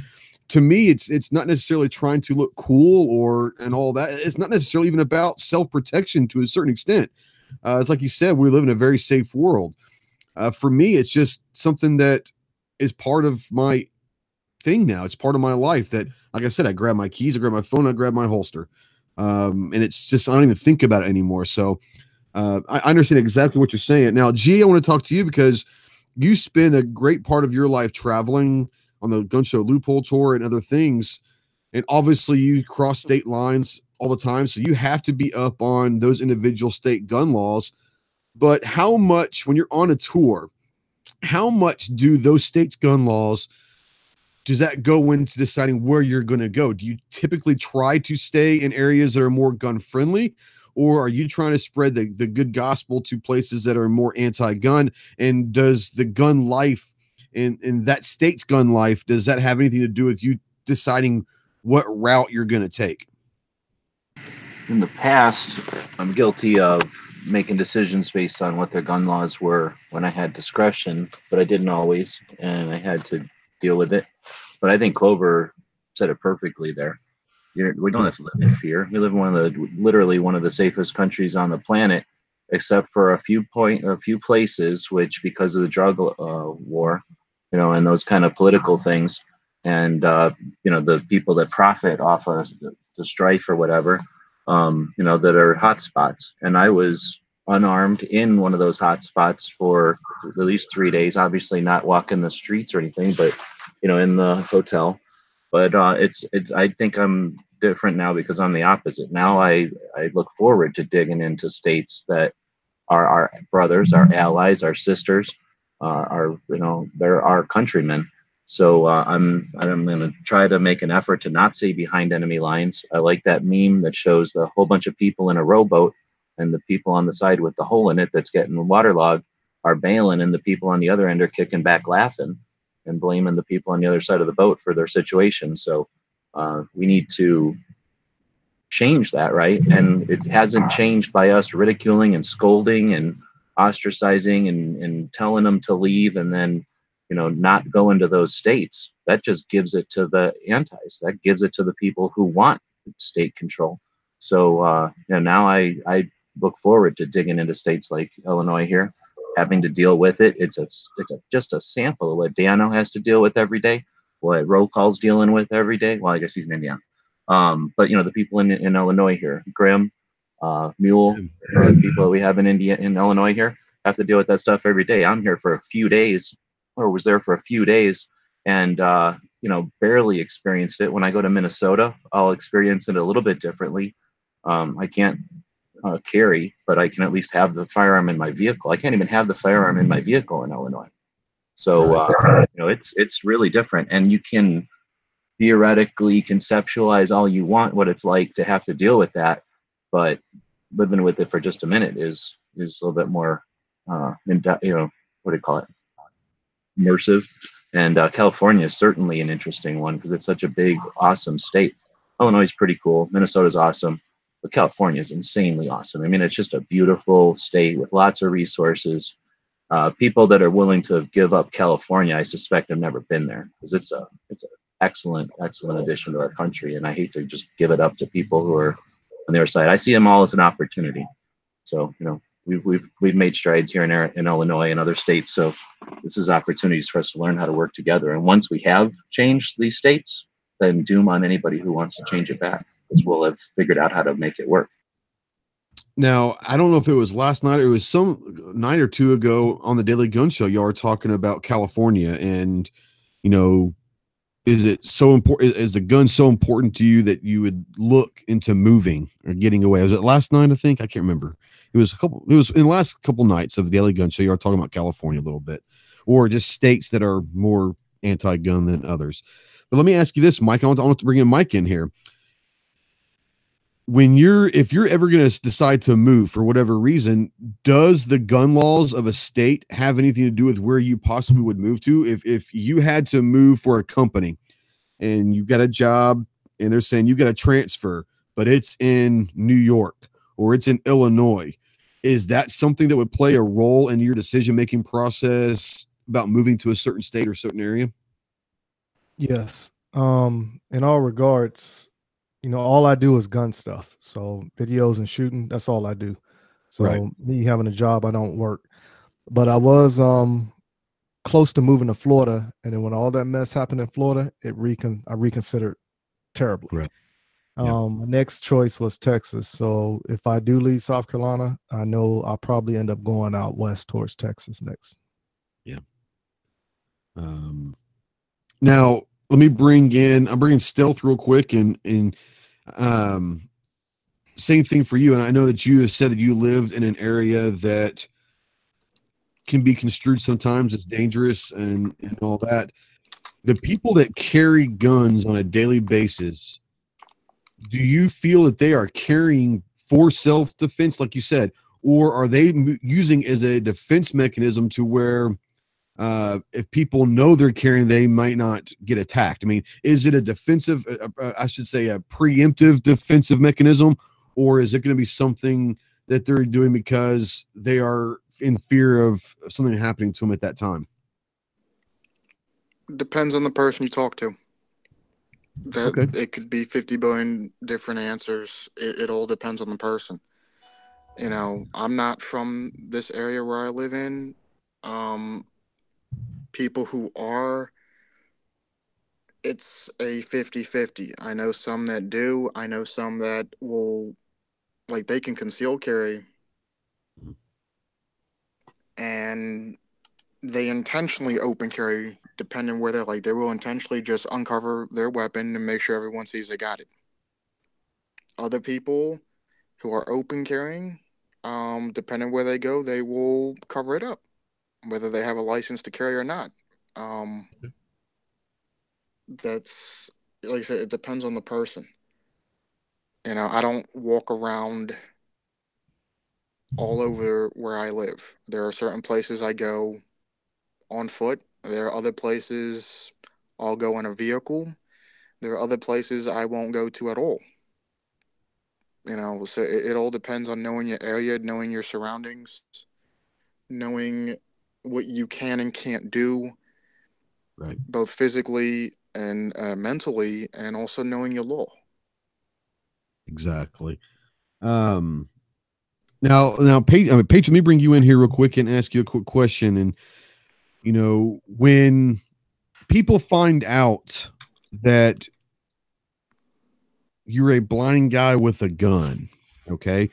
to me, it's not necessarily trying to look cool and all that. It's not necessarily even about self-protection to a certain extent. It's like you said, we live in a very safe world. For me, it's just something that is part of my thing now. It's part of my life that, like I said, I grab my keys, I grab my phone, I grab my holster. And it's just, I don't even think about it anymore. So I understand exactly what you're saying. Now, G, I want to talk to you because you spend a great part of your life traveling on the Gun Show Loophole Tour and other things. And obviously you cross state lines all the time. So you have to be up on those individual state gun laws. But how much, when you're on a tour, how much do those states' gun laws, does that go into deciding where you're going to go? Do you typically try to stay in areas that are more gun friendly, or are you trying to spread the good gospel to places that are more anti-gun? And does the gun life in that state's gun life, does that have anything to do with you deciding what route you're going to take? In the past, I'm guilty of making decisions based on what their gun laws were when I had discretion, but I didn't always, and I had to deal with it. But I think Clover said it perfectly there. We don't have to live in fear. We live in literally one of the safest countries on the planet, except for a few places, which because of the drug war, and those kind of political things, and the people that profit off of the strife or whatever, that are hot spots. And I was unarmed in one of those hot spots for at least 3 days, obviously not walking the streets or anything, but in the hotel. But I think I'm different now because I'm the opposite. Now I look forward to digging into states that are our brothers, our allies, our sisters, they're our countrymen. So I'm going to try to make an effort to not stay behind enemy lines. I like that meme that shows the whole bunch of people in a rowboat, and the people on the side with the hole in it that's getting waterlogged are bailing, and the people on the other end are kicking back laughing and blaming the people on the other side of the boat for their situation. So we need to change that, right? And it hasn't changed by us ridiculing and scolding and ostracizing and telling them to leave and then not go into those states. That just gives it to the antis. That gives it to the people who want state control. So now I look forward to digging into states like Illinois here, having to deal with it. It's just a sample of what Dano has to deal with every day, what Roll Call's dealing with every day. Well, I guess he's in Indiana. But the people in Illinois here, Grimm, Mule, people we have in Illinois here have to deal with that stuff every day. I'm here for a few days, or was there for a few days, and barely experienced it. When I go to Minnesota, I'll experience it a little bit differently. I can't carry, but I can at least have the firearm in my vehicle. I can't even have the firearm in my vehicle in Illinois. So it's really different, and you can theoretically conceptualize all you want what it's like to have to deal with that, but living with it for just a minute is a little bit more what do you call it, immersive. And California is certainly an interesting one because it's such a big, awesome state. Illinois is pretty cool. Minnesota's awesome, but California is insanely awesome. I mean, it's just a beautiful state with lots of resources. People that are willing to give up California, I suspect, have never been there because it's an excellent addition to our country. And I hate to just give it up to people who are on the other side. I see them all as an opportunity. So we've made strides here in Illinois and other states. So this is opportunities for us to learn how to work together. And once we have changed these states, then doom on anybody who wants to change it back, because we'll have figured out how to make it work. Now, I don't know if it was last night or it was some night or two ago on the Daily Gun Show, y'all were talking about California and, is it so important? Is the gun so important to you that you would look into moving or getting away? Was it last night? I think I can't remember. It was in the last couple nights of the Daily Gun Show. You were talking about California a little bit, or just states that are more anti-gun than others. But let me ask you this, Mike. I want to bring in Mike in here. If you're ever going to decide to move for whatever reason, does the gun laws of a state have anything to do with where you possibly would move to? If you had to move for a company and you got a job and they're saying you got to transfer, but it's in New York or it's in Illinois. Is that something that would play a role in your decision-making process about moving to a certain state or certain area? Yes. In all regards, all I do is gun stuff. So videos and shooting, that's all I do. So Right. me having a job, I don't work. But I was close to moving to Florida, and then when all that mess happened in Florida, I reconsidered terribly. Right. Yeah. My next choice was Texas. So if I do leave South Carolina, I know I'll probably end up going out west towards Texas next. Yeah. Now I'm bringing Stealth real quick, and same thing for you. And I know that you have said that you lived in an area that can be construed sometimes as dangerous and all that. The people that carry guns on a daily basis, do you feel that they are carrying for self-defense, like you said, or are they using as a defense mechanism to where if people know they're carrying, they might not get attacked? I mean, is it a defensive, I should say a preemptive defensive mechanism, or is it going to be something that they're doing because they are in fear of something happening to them at that time? Depends on the person you talk to. Okay. It could be 50 billion different answers. It all depends on the person. I'm not from this area where I live in. People who are, it's a 50-50. I know some that do. I know some that will, like, they can conceal carry, and they intentionally open carry, depending where they're, like, they will intentionally just uncover their weapon and make sure everyone sees they got it. Other people who are open carrying, depending where they go, they will cover it up, whether they have a license to carry or not. That's, like I said, it depends on the person. I don't walk around all over where I live. There are certain places I go on foot. There are other places I'll go in a vehicle. There are other places I won't go to at all. So it all depends on knowing your area, knowing your surroundings, knowing what you can and can't do, Right. both physically and mentally, and also knowing your law. Exactly. Now, Paige, let me bring you in here real quick and ask you a quick question. And when people find out that you're a blind guy with a gun, okay,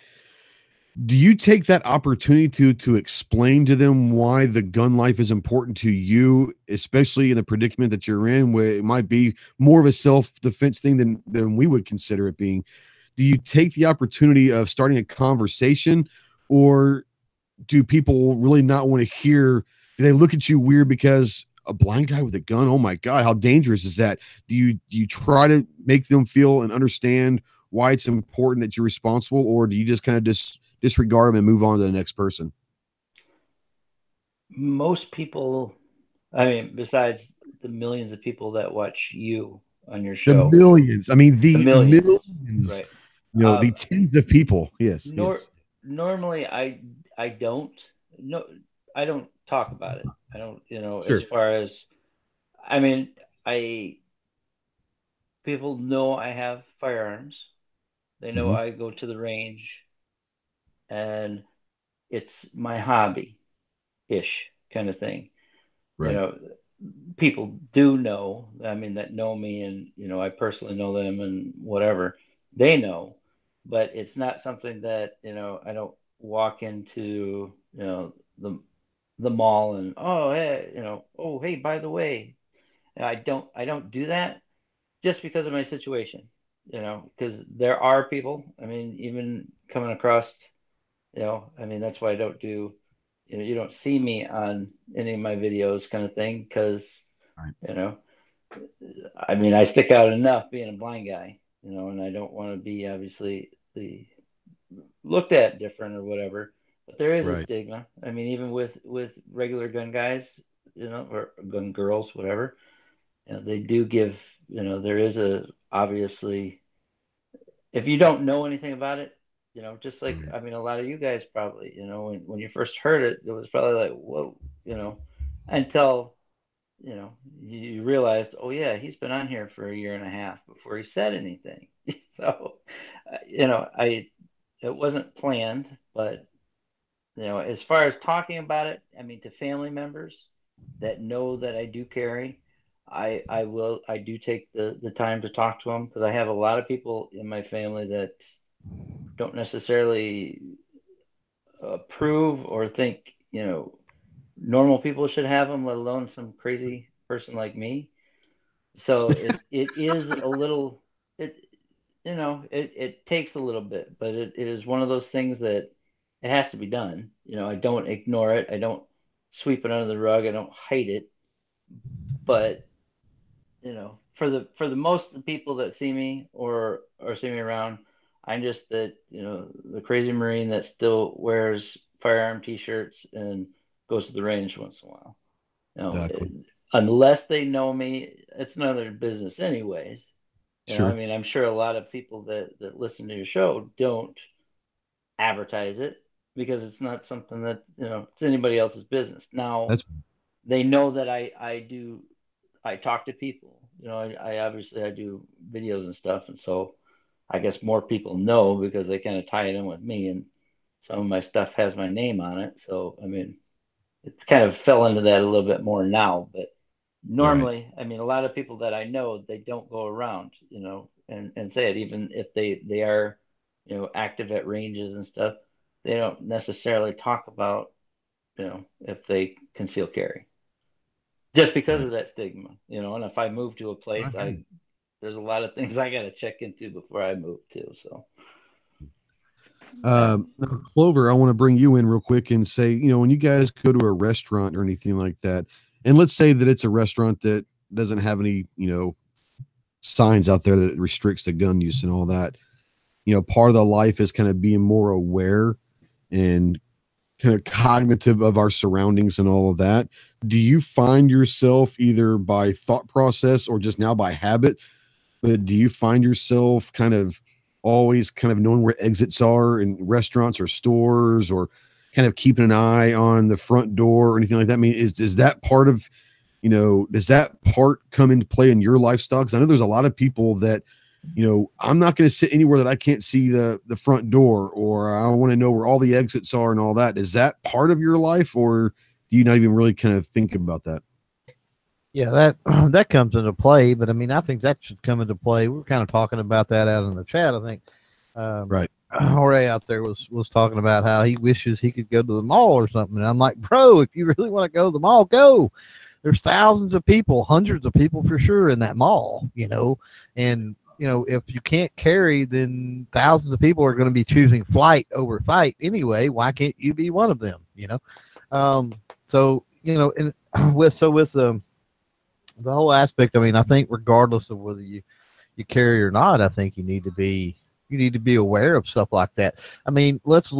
do you take that opportunity to explain to them why the gun life is important to you, especially in the predicament that you're in, where it might be more of a self-defense thing than we would consider it being? Do you take the opportunity of starting a conversation, or do people really not want to hear? Do they look at you weird because a blind guy with a gun? Oh my God, how dangerous is that? Do you try to make them feel and understand why it's important that you're responsible, or do you just kind of disregard them and move on to the next person? Most people, I mean, besides the millions of people that watch you on your show, the millions. I mean, the millions, millions. right? The tens of people. Yes. Yes. Normally, I don't talk about it. I don't, Sure. as far as, I mean, people know I have firearms. They know I go to the range, and it's my hobby-ish kind of thing. Right. People do know, I mean, that know me, and I personally know them and whatever. They know, but it's not something that, I don't walk into, the mall and, oh, hey, oh, hey, by the way, and I don't do that just because of my situation, because there are people, I mean, even coming across, I mean, that's why I don't do, you don't see me on any of my videos kind of thing, because, right. I mean, I stick out enough being a blind guy, and I don't want to be obviously looked at different or whatever. But there is a Right. stigma. I mean, even with regular gun guys, or gun girls, whatever, they do give, there is a obviously if you don't know anything about it, you know, just like, I mean, a lot of you guys probably, you know, when you first heard it, it was probably like, whoa, you know, until, you know, you realized, oh yeah, he's been on here for a year and a half before he said anything. So, you know, it wasn't planned, but, you know, as far as talking about it, I mean, to family members that know that I do carry, I do take the time to talk to them, because I have a lot of people in my family that don't necessarily approve or think, you know, normal people should have them, let alone some crazy person like me. So it is a little, it, you know, it takes a little bit, but it is one of those things that it has to be done. You know, I don't ignore it. I don't sweep it under the rug. I don't hide it. But, you know, for the most of the people that see me or see me around, I'm just that, you know, the crazy Marine that still wears firearm t-shirts and goes to the range once in a while. You know, Exactly. unless they know me, it's none of their business anyways. You know, Sure. I mean, I'm sure a lot of people that listen to your show don't advertise it because it's not something that, you know, it's anybody else's business. Now, That's they know that I talk to people. You know, I obviously I do videos and stuff, and so I guess more people know because they kind of tie it in with me, and some of my stuff has my name on it. So I mean, it's kind of fell into that a little bit more now. But right. normally, I mean, a lot of people that I know, they don't go around, you know, and say it, even if they are, you know, active at ranges and stuff. They don't necessarily talk about, you know, if they conceal carry, just because Right. of that stigma, you know. And if I move to a place, I hear you. there's a lot of things I got to check into before I move too. So, yeah. Now, Clover, I want to bring you in real quick and say, you know, when you guys go to a restaurant or anything like that, and let's say that it's a restaurant that doesn't have any, you know, signs out there that restricts the gun use and all that, you know, part of the life is kind of being more aware and kind of cognitive of our surroundings and all of that. Do you find yourself either by thought process or just now by habit, but do you find yourself kind of always kind of knowing where exits are in restaurants or stores, or kind of keeping an eye on the front door or anything like that? I mean, is that part of, you know, does that part come into play in your lifestyle? Because I know there's a lot of people that, you know, I'm not going to sit anywhere that I can't see the front door, or I want to know where all the exits are and all that. Is that part of your life, or do you not even really kind of think about that? Yeah, that that comes into play, but I mean, I think that should come into play. We were kind of talking about that out in the chat. I think Right. Ray out there was talking about how he wishes he could go to the mall or something. And I'm like, bro, if you really want to go to the mall, go. There's thousands of people, hundreds of people for sure in that mall, you know. And you know, if you can't carry, then thousands of people are going to be choosing flight over fight anyway. Why can't you be one of them? You know. So you know, and with the whole aspect, I mean, I think regardless of whether you carry or not, I think you need to be aware of stuff like that. I mean, let's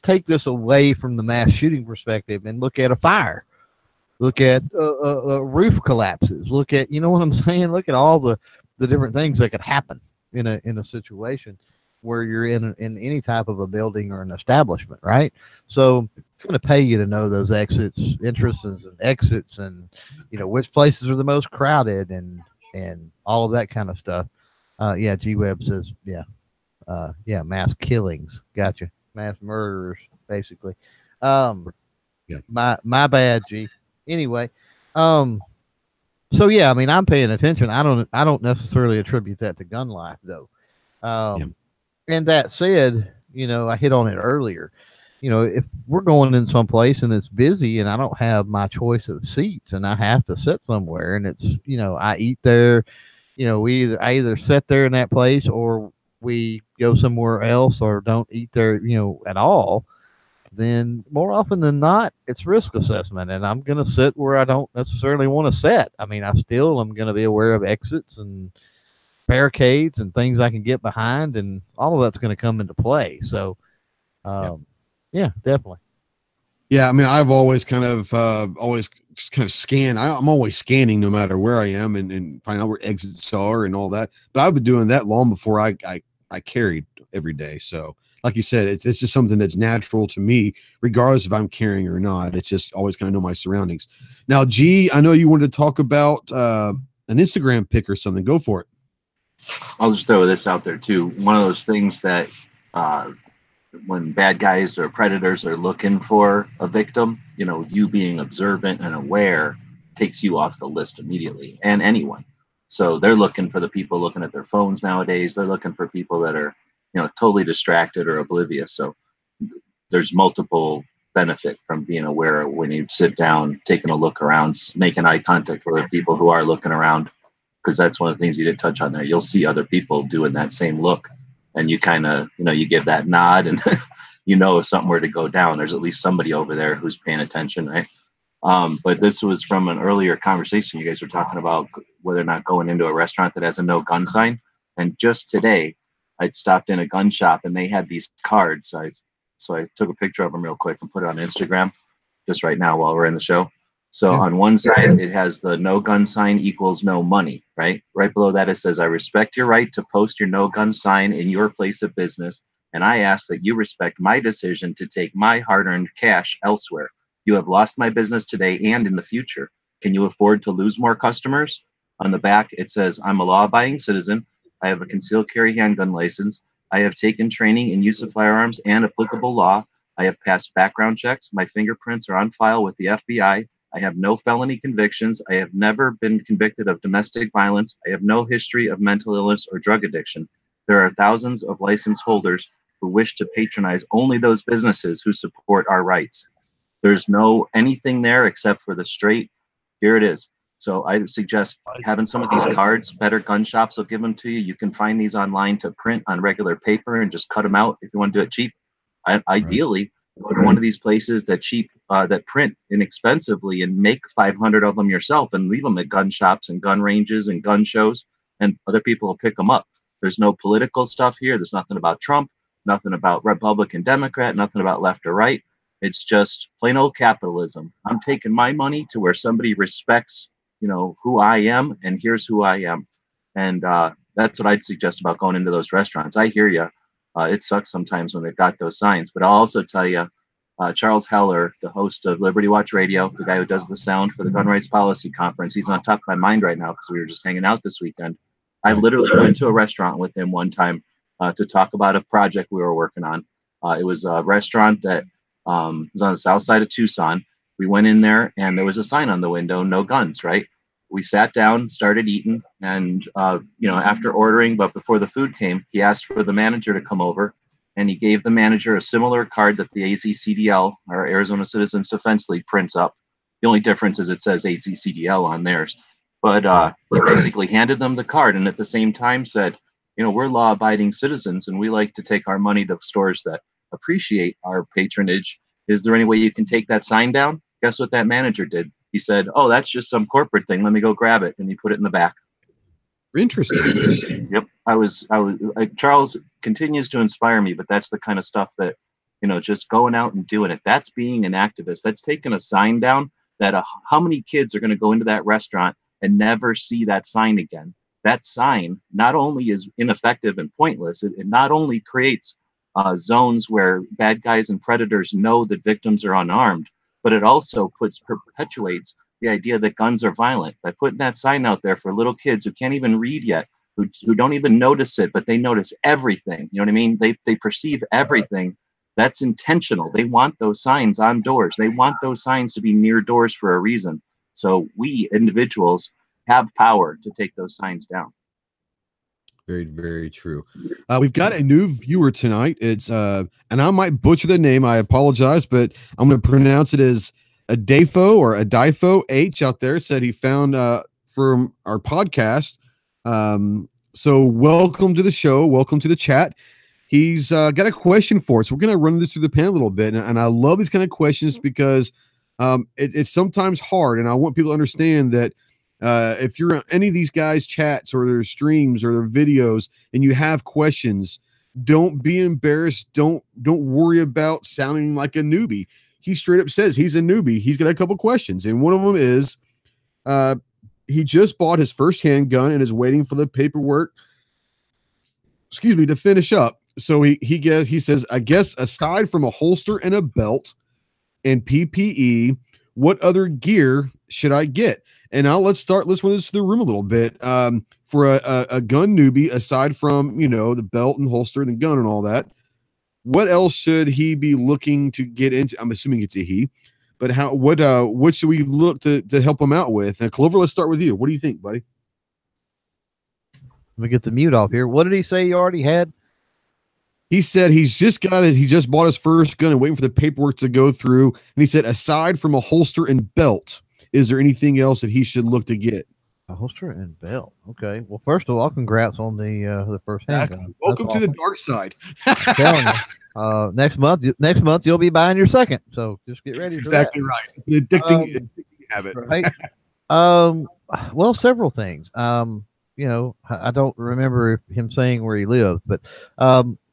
take this away from the mass shooting perspective and look at a fire. Look at roof collapses. Look at, you know what I'm saying? Look at all the different things that could happen in a situation where you're in any type of a building or an establishment, right? So it's going to pay you to know those exits, entrances, and exits, and you know which places are the most crowded, and all of that kind of stuff. Yeah, G-Web says, yeah, mass killings. Gotcha, mass murderers, basically. Yeah. My bad, G. Anyway, so yeah, I mean, I'm paying attention. I don't necessarily attribute that to gun life though. And that said, you know, I hit on it earlier. You know, if we're going in some place and it's busy and I don't have my choice of seats and I have to sit somewhere and it's, you know, I eat there, you know, I either sit there in that place or we go somewhere else or don't eat there, you know, at all, then more often than not, it's risk assessment. And I'm going to sit where I don't necessarily want to sit. I mean, I still am going to be aware of exits and barricades and things I can get behind, and all of that's going to come into play. So, yeah, definitely. Yeah, I mean, I've always kind of always just kind of scan. I'm always scanning no matter where I am and find out where exits are and all that. But I've been doing that long before I I carried every day. So like you said, it's just something that's natural to me, regardless if I'm carrying or not. It's just always kind of know my surroundings. Now, G, I know you wanted to talk about an Instagram pic or something. Go for it. I'll just throw this out there too. One of those things that when bad guys or predators are looking for a victim, you being observant and aware takes you off the list immediately, and anyone. So they're looking for the people looking at their phones nowadays. They're looking for people that are, totally distracted or oblivious. So there's multiple benefit from being aware when you sit down, taking a look around, making eye contact with other people who are looking around, because that's one of the things you did touch on there. You'll see other people doing that same look, and you kind of, you give that nod, and if something were to go down, there's at least somebody over there who's paying attention, right? But this was from an earlier conversation. You guys were talking about whether or not going into a restaurant that has a no gun sign. And just today, I stopped in a gun shop and they had these cards. So I took a picture of them real quick and put it on Instagram just right now while we're in the show. So on one side, it has the no gun sign equals no money, right? Right below that, it says, I respect your right to post your no gun sign in your place of business. And I ask that you respect my decision to take my hard-earned cash elsewhere. You have lost my business today and in the future. Can you afford to lose more customers? On the back, it says, I'm a law-abiding citizen. I have a concealed carry handgun license. I have taken training in use of firearms and applicable law. I have passed background checks. My fingerprints are on file with the FBI. I have no felony convictions. I have never been convicted of domestic violence. I have no history of mental illness or drug addiction. There are thousands of license holders who wish to patronize only those businesses who support our rights. There's no anything there except for the straight, here it is. So I suggest having some of these cards. Better gun shops will give them to you. You can find these online to print on regular paper and just cut them out if you want to do it cheap. Ideally, go to one of these places that that print inexpensively and make 500 of them yourself and leave them at gun shops and gun ranges and gun shows, and other people will pick them up. There's no political stuff here. There's nothing about Trump, nothing about Republican, Democrat, nothing about left or right. It's just plain old capitalism. I'm taking my money to where somebody respects, who I am, and here's who I am. And that's what I'd suggest about going into those restaurants. I hear you. It sucks sometimes when they've got those signs, but I'll also tell you, Charles Heller, the host of Liberty Watch Radio, the guy who does the sound for the Gun Rights Policy Conference, he's on top of my mind right now because we were just hanging out this weekend. I literally went to a restaurant with him one time to talk about a project we were working on. It was a restaurant that was on the south side of Tucson. We went in there and there was a sign on the window, no guns, right? We sat down, started eating, and after ordering, but before the food came, he asked for the manager to come over, and he gave the manager a similar card that the AZCDL, or Arizona Citizens Defense League, prints up. The only difference is it says AZCDL on theirs. But he basically handed them the card and at the same time said, we're law-abiding citizens and we like to take our money to stores that appreciate our patronage. Is there any way you can take that sign down? Guess what that manager did? He said, oh, that's just some corporate thing. Let me go grab it. And he put it in the back. Interesting. Yep. Charles continues to inspire me, but that's the kind of stuff that, just going out and doing it. That's being an activist. That's taking a sign down that how many kids are going to go into that restaurant and never see that sign again? That sign not only is ineffective and pointless, it not only creates zones where bad guys and predators know that victims are unarmed, but it also perpetuates the idea that guns are violent. By putting that sign out there for little kids who can't even read yet, who don't even notice it, but they notice everything. You know what I mean? They perceive everything. That's intentional. They want those signs on doors. They want those signs to be near doors for a reason. So we individuals have power to take those signs down. Very, very true. We've got a new viewer tonight. It's and I might butcher the name. I apologize, but I'm going to pronounce it as Adafo or Adifo H out there. Said he found from our podcast. So welcome to the show. Welcome to the chat. He's got a question for us. We're going to run this through the pen a little bit, and I love these kind of questions because it's sometimes hard, and I want people to understand that. If you're on any of these guys' chats or their streams or their videos and you have questions, don't be embarrassed. Don't worry about sounding like a newbie. He straight up says he's a newbie. He's got a couple questions, and one of them is he just bought his first handgun and is waiting for the paperwork excuse me, to finish up. So he says, I guess aside from a holster and a belt and PPE, what other gear should I get? And now let's run this through the room a little bit. For a gun newbie, aside from, the belt and holster and the gun and all that, what else should he be looking to get into? I'm assuming it's a he, but what should we look to help him out with? And Clover, let's start with you. What do you think, buddy? Let me get the mute off here. What did he say you already had? He said he just bought his first gun and waiting for the paperwork to go through. And he said, aside from a holster and belt, is there anything else that he should look to get? A holster and belt. Okay. Well, first of all, congrats on the first handgun. Welcome to the dark side. I'm telling you. Next month you'll be buying your second. So just get ready. Exactly right. An addicting habit. Right. Well, several things. I don't remember him saying where he lived, but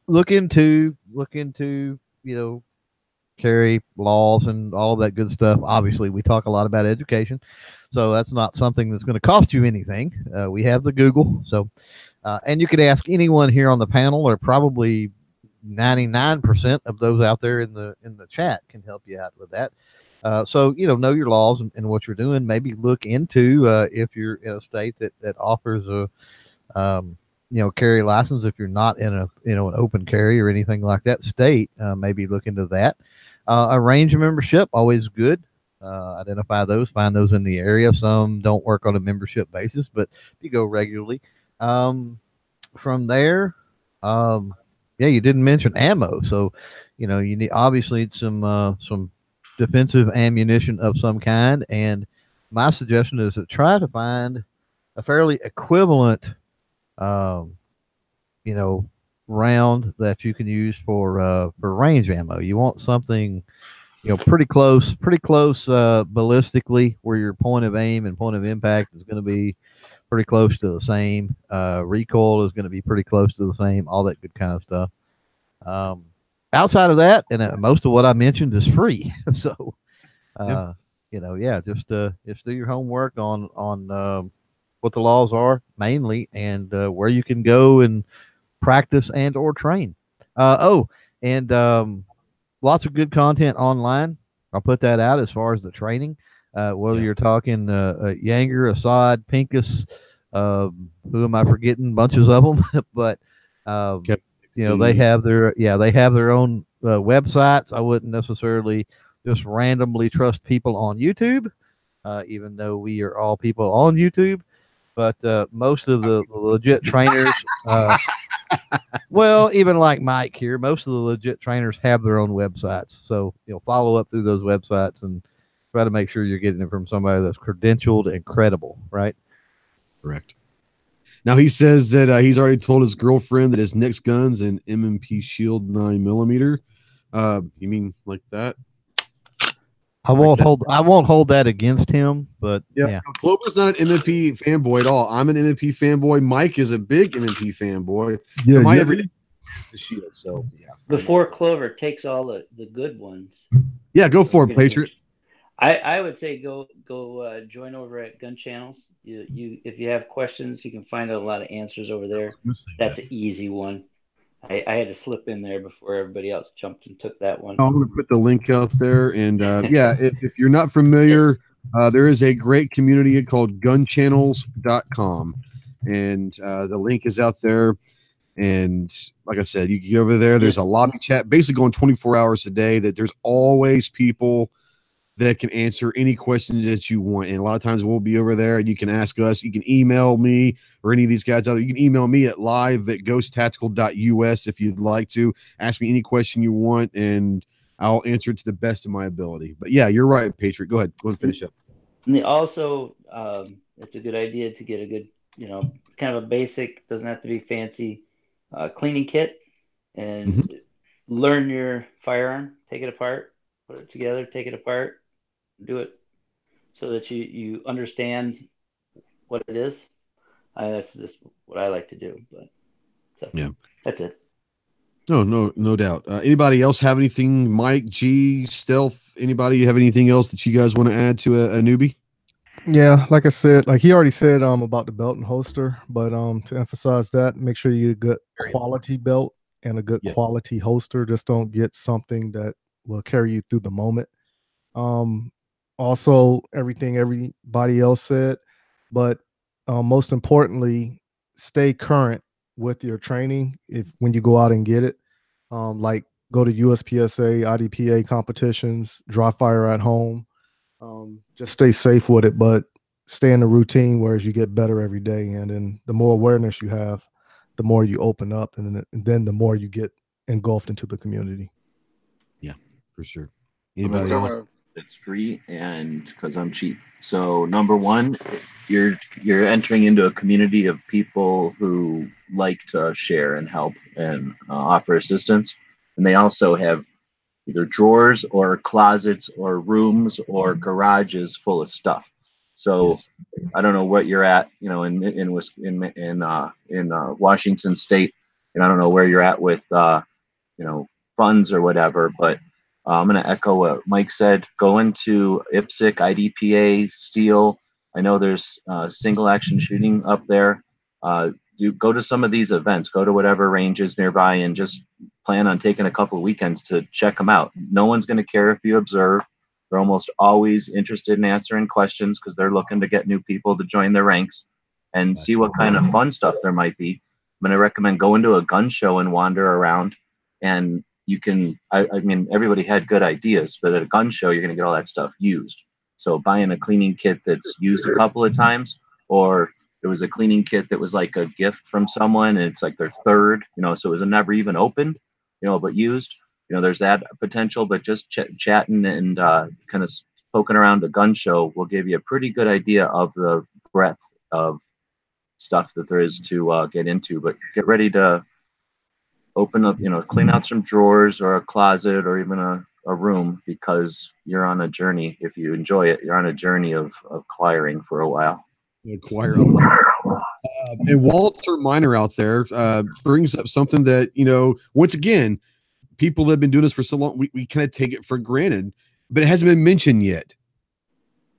look into carry laws and all of that good stuff. Obviously, we talk a lot about education, so that's not something that's going to cost you anything. We have the Google, so and you can ask anyone here on the panel, or probably 99% of those out there in the chat can help you out with that. So know your laws and what you're doing. Maybe look into if you're in a state that offers a carry license. If you're not in an open carry or anything like that state, maybe look into that. A range membership, always good. Identify those, find those in the area. Some don't work on a membership basis, but if you go regularly. From there, you didn't mention ammo, so you need obviously some defensive ammunition of some kind, and my suggestion is to try to find a fairly equivalent round that you can use for range ammo. You want something pretty close ballistically, where your point of aim and point of impact is going to be pretty close to the same. Recoil is going to be pretty close to the same, all that good kind of stuff. Outside of that, and most of what I mentioned is free. So, just do your homework on what the laws are mainly, and where you can go and practice and or train. Lots of good content online. I'll put that out as far as the training. Whether you're talking Yanger, Assad, Pincus, who am I forgetting? Bunches of them, but they have their own websites. I wouldn't necessarily just randomly trust people on YouTube, even though we are all people on YouTube. But most of the legit trainers, even like Mike here, most of the legit trainers have their own websites. So follow up through those websites and try to make sure you're getting it from somebody that's credentialed and credible, right? Correct. Now he says that he's already told his girlfriend that his next gun's an M&P Shield 9mm. You mean like that? I won't hold that against him, but yeah. Clover's not an M&P fanboy at all. I'm an M&P fanboy. Mike is a big M&P fanboy. Yeah, every day the Shield. So yeah. Before Clover takes all the good ones. Yeah, go for it, Patriot. I would say go join over at GunChannels. You if you have questions, you can find out a lot of answers over there. That's an easy one. I had to slip in there before everybody else jumped and took that one. I'm going to put the link out there. And if you're not familiar, there is a great community called GunChannels.com. And the link is out there. And like I said, you can get over there. There's a lobby chat basically going 24 hours a day, that there's always people that can answer any question that you want. And a lot of times we'll be over there and you can ask us. You can email me or any of these guys out there. You can email me at live@ghosttactical.us if you'd like to. Ask me any question you want, and I'll answer it to the best of my ability. But yeah, you're right, Patriot. Go ahead. Go and finish up. And also, it's a good idea to get a good, kind of a basic, doesn't have to be fancy, cleaning kit, and learn your firearm, take it apart, put it together, take it apart, do it so that you understand what it is. That's just what I like to do. But that's it. No doubt. Anybody else have anything? Mike, G, Stealth, anybody have anything else that you guys want to add to a newbie? Yeah, like I said, like he already said about the belt and holster, but to emphasize that, make sure you get a good quality belt and a good quality holster. Just don't get something that will carry you through the moment. Also everything everybody else said, but most importantly, stay current with your training if when you go out and get it. Like go to USPSA, IDPA competitions, dry fire at home. Just stay safe with it, but stay in the routine, whereas you get better every day. And then the more awareness you have, the more you open up, and then the more you get engulfed into the community. Yeah, for sure. Anybody else? It's free and because I'm cheap. So number one, you're entering into a community of people who like to share and help and offer assistance, and they also have either drawers or closets or rooms or garages full of stuff. So I don't know what you're at, you know, in Washington State, and I don't know where you're at with you know, funds or whatever, but I'm going to echo what Mike said. Go into IPSC, IDPA, Steel. I know there's single action shooting up there. Go to some of these events. Go to whatever ranges nearby and just plan on taking a couple of weekends to check them out. No one's going to care if you observe. They're almost always interested in answering questions because they're looking to get new people to join their ranks and see what kind of fun stuff there might be. I'm going to recommend going to a gun show and wander around. And you can, I mean, everybody had good ideas, but at a gun show, you're going to get all that stuff used. So buying a cleaning kit that's used a couple of times, or there was a cleaning kit that was like a gift from someone and it's like their third, you know, so it was never even opened, you know, but used, you know, there's that potential. But just chatting and kind of poking around the gun show will give you a pretty good idea of the breadth of stuff that there is to get into. But get ready to open up, you know, clean out some drawers or a closet or even a room, because you're on a journey. If you enjoy it, you're on a journey of acquiring for a while. And Walter Miner out there brings up something that, you know, once again, people that have been doing this for so long, we kind of take it for granted, but it hasn't been mentioned yet.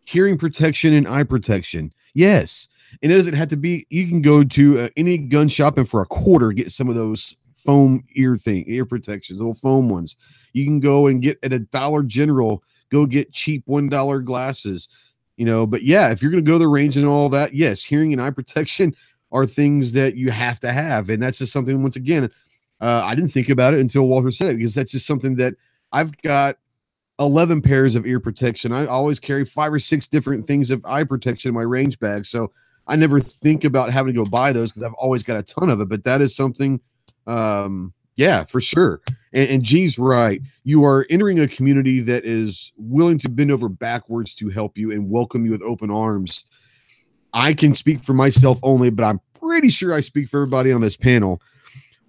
Hearing protection and eye protection. Yes. And it doesn't have to be, you can go to any gun shop and for $25 get some of those foam ear protections, little foam ones. You can go and get at a Dollar General, go get cheap $1 glasses, you know. But yeah, if you're going to go to the range and all that, yes, hearing and eye protection are things that you have to have. And that's just something, once again, I didn't think about it until Walter said it, because that's just something that I've got 11 pairs of ear protection. I always carry 5 or 6 different things of eye protection in my range bag. So I never think about having to go buy those because I've always got a ton of it. But that is something, yeah, for sure. And G's right. You are entering a community that is willing to bend over backwards to help you and welcome you with open arms. I can speak for myself only, but I'm pretty sure I speak for everybody on this panel.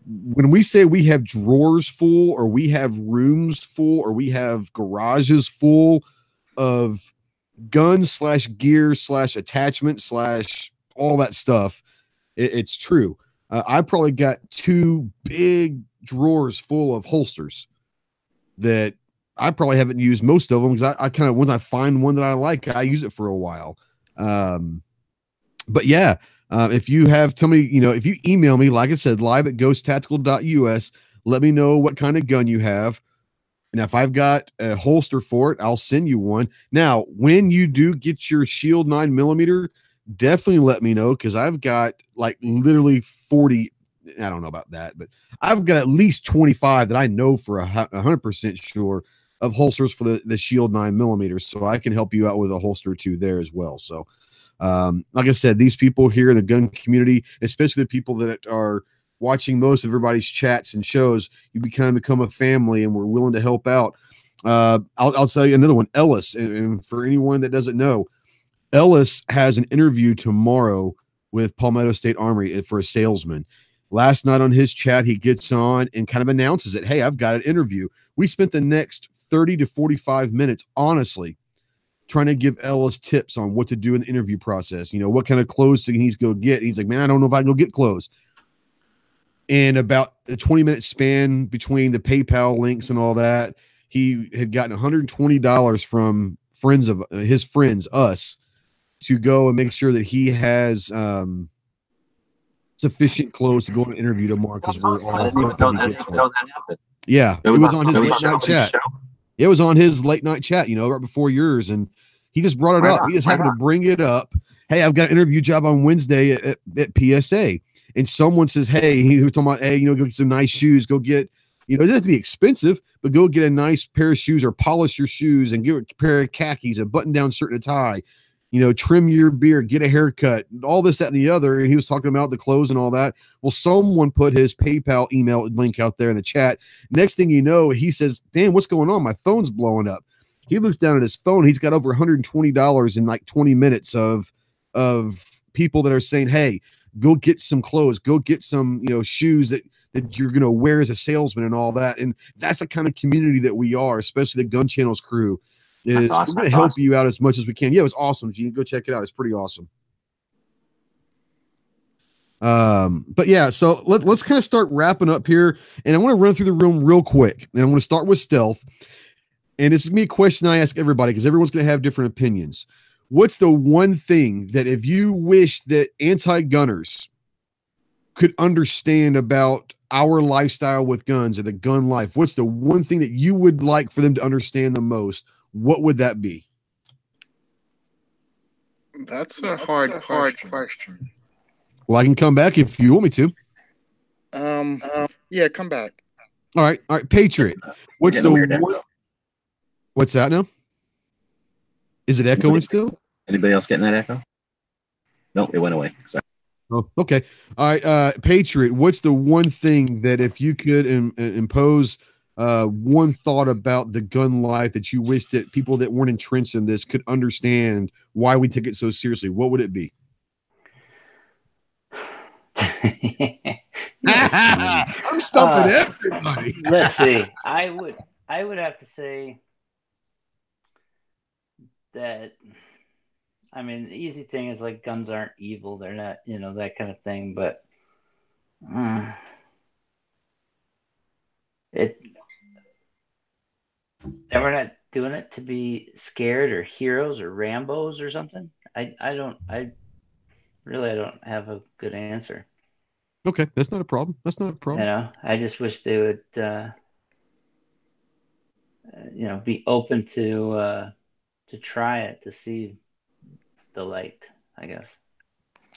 When we say we have drawers full, or we have rooms full, or we have garages full of guns / gear / attachment / all that stuff, it's true. I probably got 2 big drawers full of holsters that I probably haven't used most of them, because I kind of, once I find one that I like, I use it for a while. But yeah, if you have, tell me, you know, if you email me, like I said, live@ghosttactical.us, let me know what kind of gun you have. And if I've got a holster for it, I'll send you one. Now, when you do get your Shield 9mm, definitely let me know, because I've got like literally 40. I don't know about that, but I've got at least 25 that I know for 100% sure of holsters for the Shield 9mm. So I can help you out with a holster or two there as well. So, like I said, these people here in the gun community, especially the people that are watching most of everybody's chats and shows, you become a family, and we're willing to help out. I'll tell you another one, Ellis. And for anyone that doesn't know, Ellis has an interview tomorrow with Palmetto State Armory for a salesman. Last night on his chat, he gets on and kind of announces it. Hey, I've got an interview. We spent the next 30 to 45 minutes, honestly, trying to give Ellis tips on what to do in the interview process. You know, what kind of clothes he needs to go get. And he's like, man, I don't know if I can go get clothes. And about a 20-minute span between the PayPal links and all that, he had gotten $120 from friends of his friends, us, to go and make sure that he has sufficient clothes to go and interview tomorrow because we're all hoping he gets one. Yeah, it was on his late night chat. It was on his late night chat, right before yours, and he just brought it up. He just happened to bring it up. Hey, I've got an interview job on Wednesday at PSA, and someone says, "Hey," he was talking about, "Hey, go get some nice shoes. Go get, it doesn't have to be expensive, but go get a nice pair of shoes or polish your shoes and get a pair of khakis, a button-down shirt and a tie." Trim your beard, get a haircut, all this, that, and the other. And he was talking about the clothes and all that. Well, someone put his PayPal email link out there in the chat. Next thing you know, he says, "Damn, what's going on? My phone's blowing up." He looks down at his phone. He's got over $120 in like 20 minutes of people that are saying, "Hey, go get some clothes, go get some, shoes that you're going to wear as a salesman," and all that. And that's the kind of community that we are, especially the Gun Channels crew. We're going to help you out as much as we can. Yeah, it was awesome, Gene. Go check it out. It's pretty awesome. But yeah, so let's kind of start wrapping up here. And I want to run through the room real quick. And I'm going to start with Stealth. And this is going to be a question I ask everybody because everyone's going to have different opinions. What's the one thing that if you wish that anti-gunners could understand about our lifestyle with guns and the gun life, what's the one thing that you would like for them to understand the most? What would that be? That's a hard question. Well, I can come back if you want me to. Yeah, come back. All right, Patriot. What's the one? What's that now? Is it echoing still? Anybody else getting that echo? No, it went away. Sorry. Oh, okay. All right, Patriot. What's the one thing that if you could impose one thought about the gun life that you wish that people that weren't entrenched in this could understand why we take it so seriously, what would it be? I'm stumping everybody. Let's see. I would have to say that, I mean, the easy thing is like guns aren't evil. They're not, that kind of thing. But and we're not doing it to be scared or heroes or Rambos or something. I don't have a good answer. Okay, that's not a problem. I just wish they would, be open to try it, to see the light, I guess.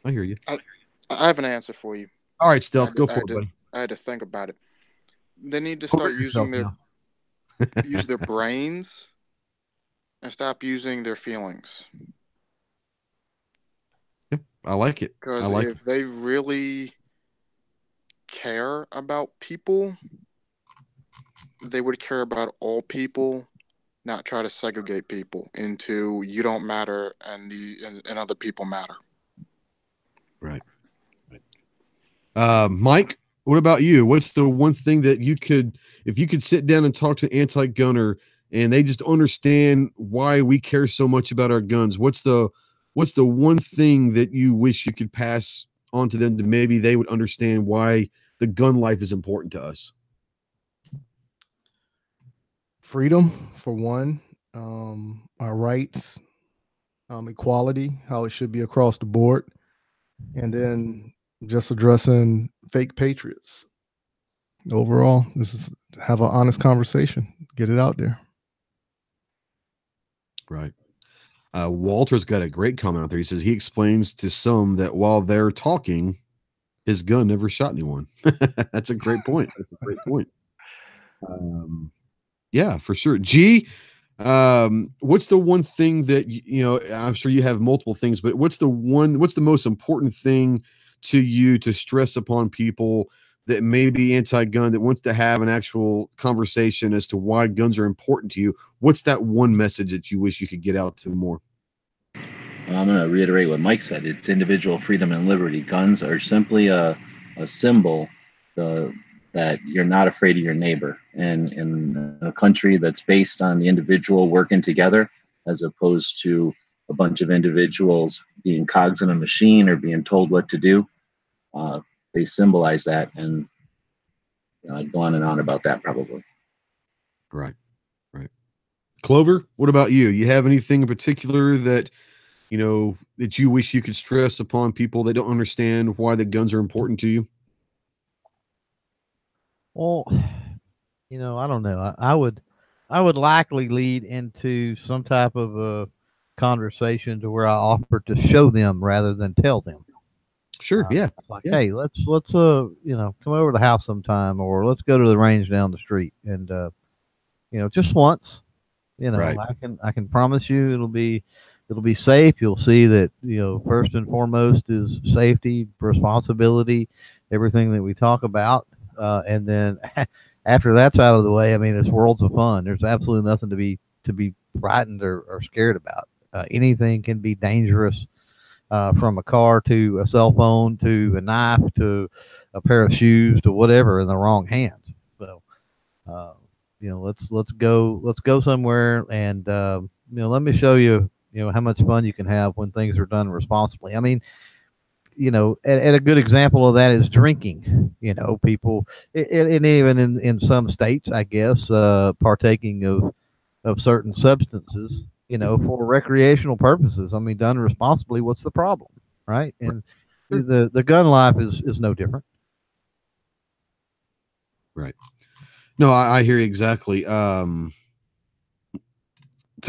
I hear you. I have an answer for you. All right, Stealth, go for it, buddy. I had to think about it. They need to start using use their brains and stop using their feelings. Yeah, I like it. Because if they really care about people, they would care about all people, not try to segregate people into you don't matter and other people matter. Right. Mike, what about you? What's the one thing that you could, if you could sit down and talk to an anti-gunner and they just understand why we care so much about our guns, what's the one thing that you wish you could pass on to them to maybe they would understand why the gun life is important to us? Freedom, for one, our rights, equality, how it should be across the board, and then just addressing fake patriots. Overall, this is have an honest conversation, get it out there. Right. Walter's got a great comment out there. He says he explains to some that while they're talking, his gun never shot anyone. That's a great point. Yeah, for sure. G, what's the one thing that, I'm sure you have multiple things, but what's the most important thing to you to stress upon people that may be anti-gun, that wants to have an actual conversation as to why guns are important to you? What's that one message that you wish you could get out to more? I'm going to reiterate what Mike said. It's individual freedom and liberty. Guns are simply a symbol that you're not afraid of your neighbor. And in a country that's based on the individual working together, as opposed to a bunch of individuals being cogs in a machine or being told what to do, they symbolize that. And I'd go on and on about that probably. Right. Clover, what about you? You have anything in particular that that you wish you could stress upon people that don't understand why the guns are important to you? Well, I don't know. I would likely lead into some type of a conversation to where I offer to show them rather than tell them. Sure. Yeah. Like, hey, let's come over to the house sometime, or let's go to the range down the street, and just once. Right. I can promise you it'll be safe. You'll see that first and foremost is safety, responsibility, everything that we talk about, and then after that's out of the way, I mean, it's worlds of fun. There's absolutely nothing to be frightened or scared about. Anything can be dangerous. From a car to a cell phone to a knife to a pair of shoes to whatever in the wrong hands. So, let's go somewhere and let me show you how much fun you can have when things are done responsibly. I mean, at a good example of that is drinking. People, and even in some states, I guess, partaking of certain substances. For recreational purposes. I mean, done responsibly, what's the problem, right? And the gun life is no different. Right. No, I hear you exactly. To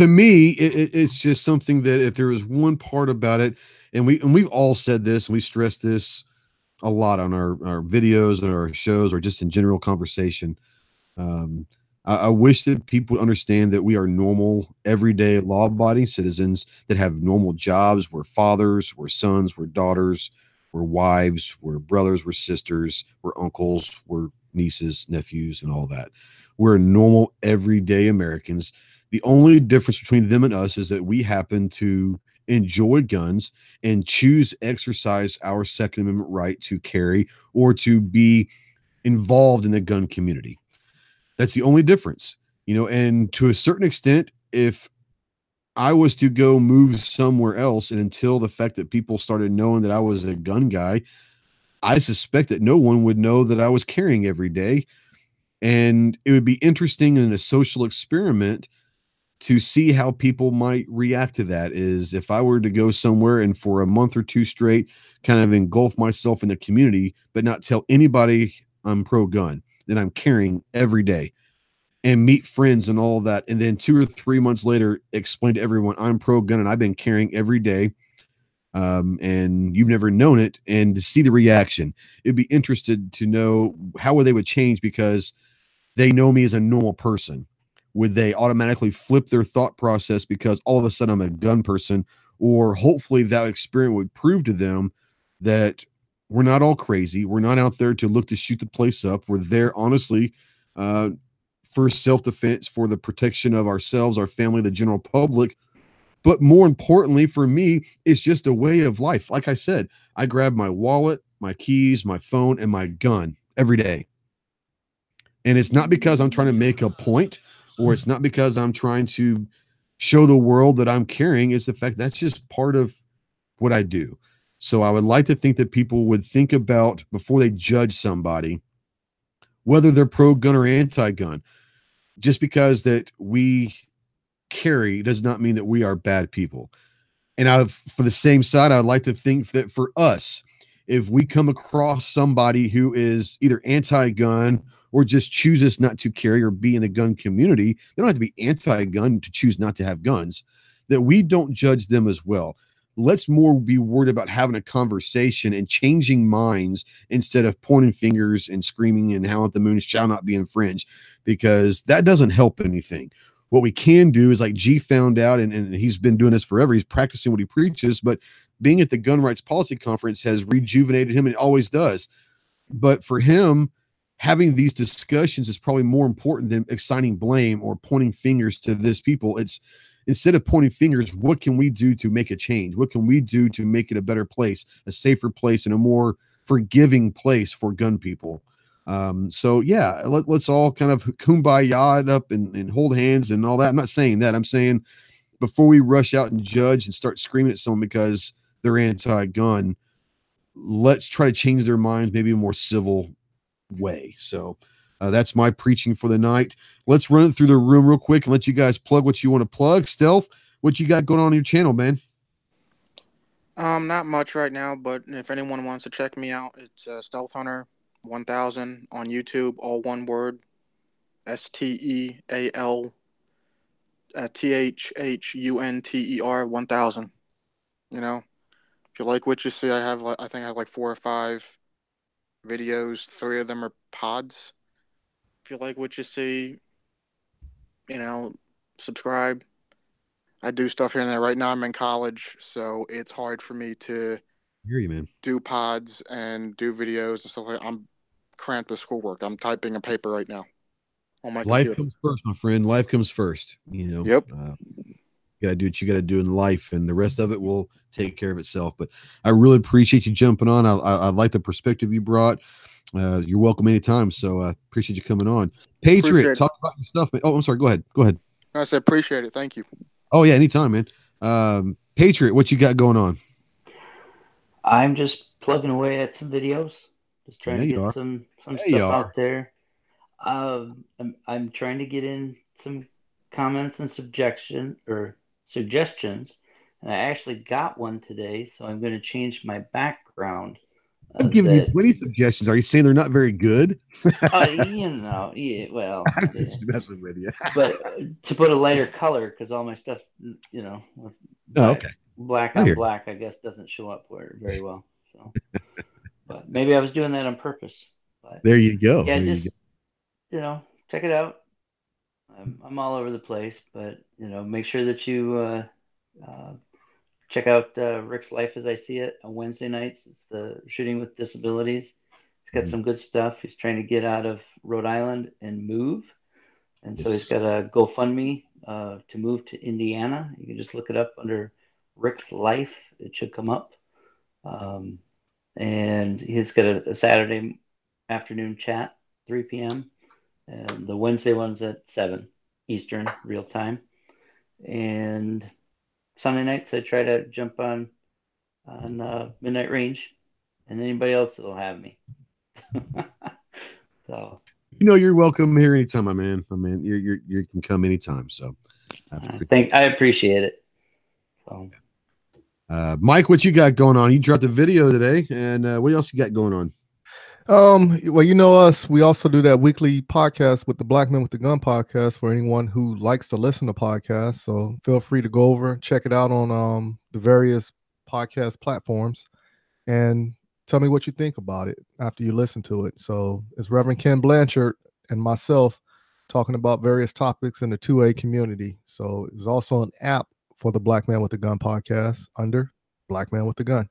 me, it's just something that if there is one part about it, and we've all said this, and we stress this a lot on our videos and our shows, or just in general conversation. I wish that people understand that we are normal, everyday, law-abiding citizens that have normal jobs. We're fathers, we're sons, we're daughters, we're wives, we're brothers, we're sisters, we're uncles, we're nieces, nephews, and all that. We're normal, everyday Americans. The only difference between them and us is that we happen to enjoy guns and choose to exercise our Second Amendment right to carry or to be involved in the gun community. That's the only difference, and to a certain extent, if I was to go move somewhere else, and until the fact that people started knowing that I was a gun guy, I suspect that no one would know that I was carrying every day. And it would be interesting in a social experiment to see how people might react to that. Is if I were to go somewhere and for a month or two straight kind of engulf myself in the community, but not tell anybody I'm pro-gun, that I'm carrying every day, and meet friends and all that, and then 2 or 3 months later explain to everyone I'm pro-gun and I've been carrying every day, and you've never known it, and to see the reaction. It'd be interested to know how they would change because they know me as a normal person. Would they automatically flip their thought process because all of a sudden I'm a gun person? Or hopefully that experience would prove to them that we're not all crazy. We're not out there to look to shoot the place up. We're there, honestly, for self-defense, for the protection of ourselves, our family, the general public. But more importantly for me, it's just a way of life. Like I said, I grab my wallet, my keys, my phone, and my gun every day. And it's not because I'm trying to make a point, or it's not because I'm trying to show the world that I'm carrying. It's the fact that's just part of what I do. So I would like to think that people would think about, before they judge somebody, whether they're pro-gun or anti-gun. Just because that we carry does not mean that we are bad people. And for the same side, I'd like to think that for us, if we come across somebody who is either anti-gun or just chooses not to carry or be in the gun community, they don't have to be anti-gun to choose not to have guns, that we don't judge them as well. Let's more be worried about having a conversation and changing minds instead of pointing fingers and screaming and how the moon shall not be infringed, because that doesn't help anything. What we can do is, like G found out, and he's been doing this forever. He's practicing what he preaches, but being at the Gun Rights Policy Conference has rejuvenated him, and it always does. But for him, having these discussions is probably more important than assigning blame or pointing fingers to this people. It's, instead of pointing fingers, what can we do to make a change? What can we do to make it a better place, a safer place, and a more forgiving place for gun people? So yeah, let's all kind of kumbaya it up and hold hands and all that. I'm not saying that. I'm saying before we rush out and judge and start screaming at someone because they're anti-gun, let's try to change their minds, maybe a more civil way. So that's my preaching for the night. Let's run it through the room real quick and let you guys plug what you want to plug. Stealth, what you got going on your channel, man? Not much right now, but if anyone wants to check me out, it's Stealth Hunter 1000 on YouTube, all one word, STEAL THHUNTER 1000. You know, if you like what you see, I think I have like 4 or 5 videos. 3 of them are pods. If you like what you see, subscribe. I do stuff here and there. Right now, I'm in college, so it's hard for me to I hear you, man. do pods and do videos and stuff like that. I'm cramped with schoolwork. I'm typing a paper right now on my Life computer. comes first, my friend. Life comes first. Yep. You gotta do what you gotta do in life, and the rest of it will take care of itself. But I really appreciate you jumping on. I like the perspective you brought. You're welcome anytime. So I appreciate you coming on. Patriot, talk about your stuff, man. Oh, I'm sorry. Go ahead. I said appreciate it. Thank you. Oh yeah, anytime, man. Patriot, what you got going on? I'm just plugging away at some videos, just trying to get some stuff out there. I'm trying to get in some comments and suggestions, and I actually got one today, so I'm going to change my background. I've given you plenty of suggestions. Are you saying they're not very good? Yeah, well, I'm just messing with you. But to put a lighter color, because all my stuff, black on black, I guess, doesn't show up very well. So, but maybe I was doing that on purpose. But there you go. Yeah, check it out. I'm all over the place, but make sure that you check out Rick's Life as I See It on Wednesday nights. It's the Shooting with Disabilities. He's got some good stuff. He's trying to get out of Rhode Island and move. And so he's got a GoFundMe to move to Indiana. You can just look it up under Rick's Life. It should come up. And he's got a Saturday afternoon chat, 3 p.m. And the Wednesday one's at 7 Eastern, real time. And Sunday nights, I try to jump on Midnight Range, and anybody else that'll have me. So you're welcome here anytime, my man. You can come anytime. So I appreciate it. So Mike, what you got going on? You dropped a video today, and what else you got going on? Well, you know us. We also do that weekly podcast with the Black Men with the Gun podcast for anyone who likes to listen to podcasts. So feel free to go over, check it out on the various podcast platforms, and tell me what you think about it after you listen to it. So it's Reverend Ken Blanchard and myself talking about various topics in the 2A community. So there's also an app for the Black Man with the Gun podcast under Black Man with the Gun.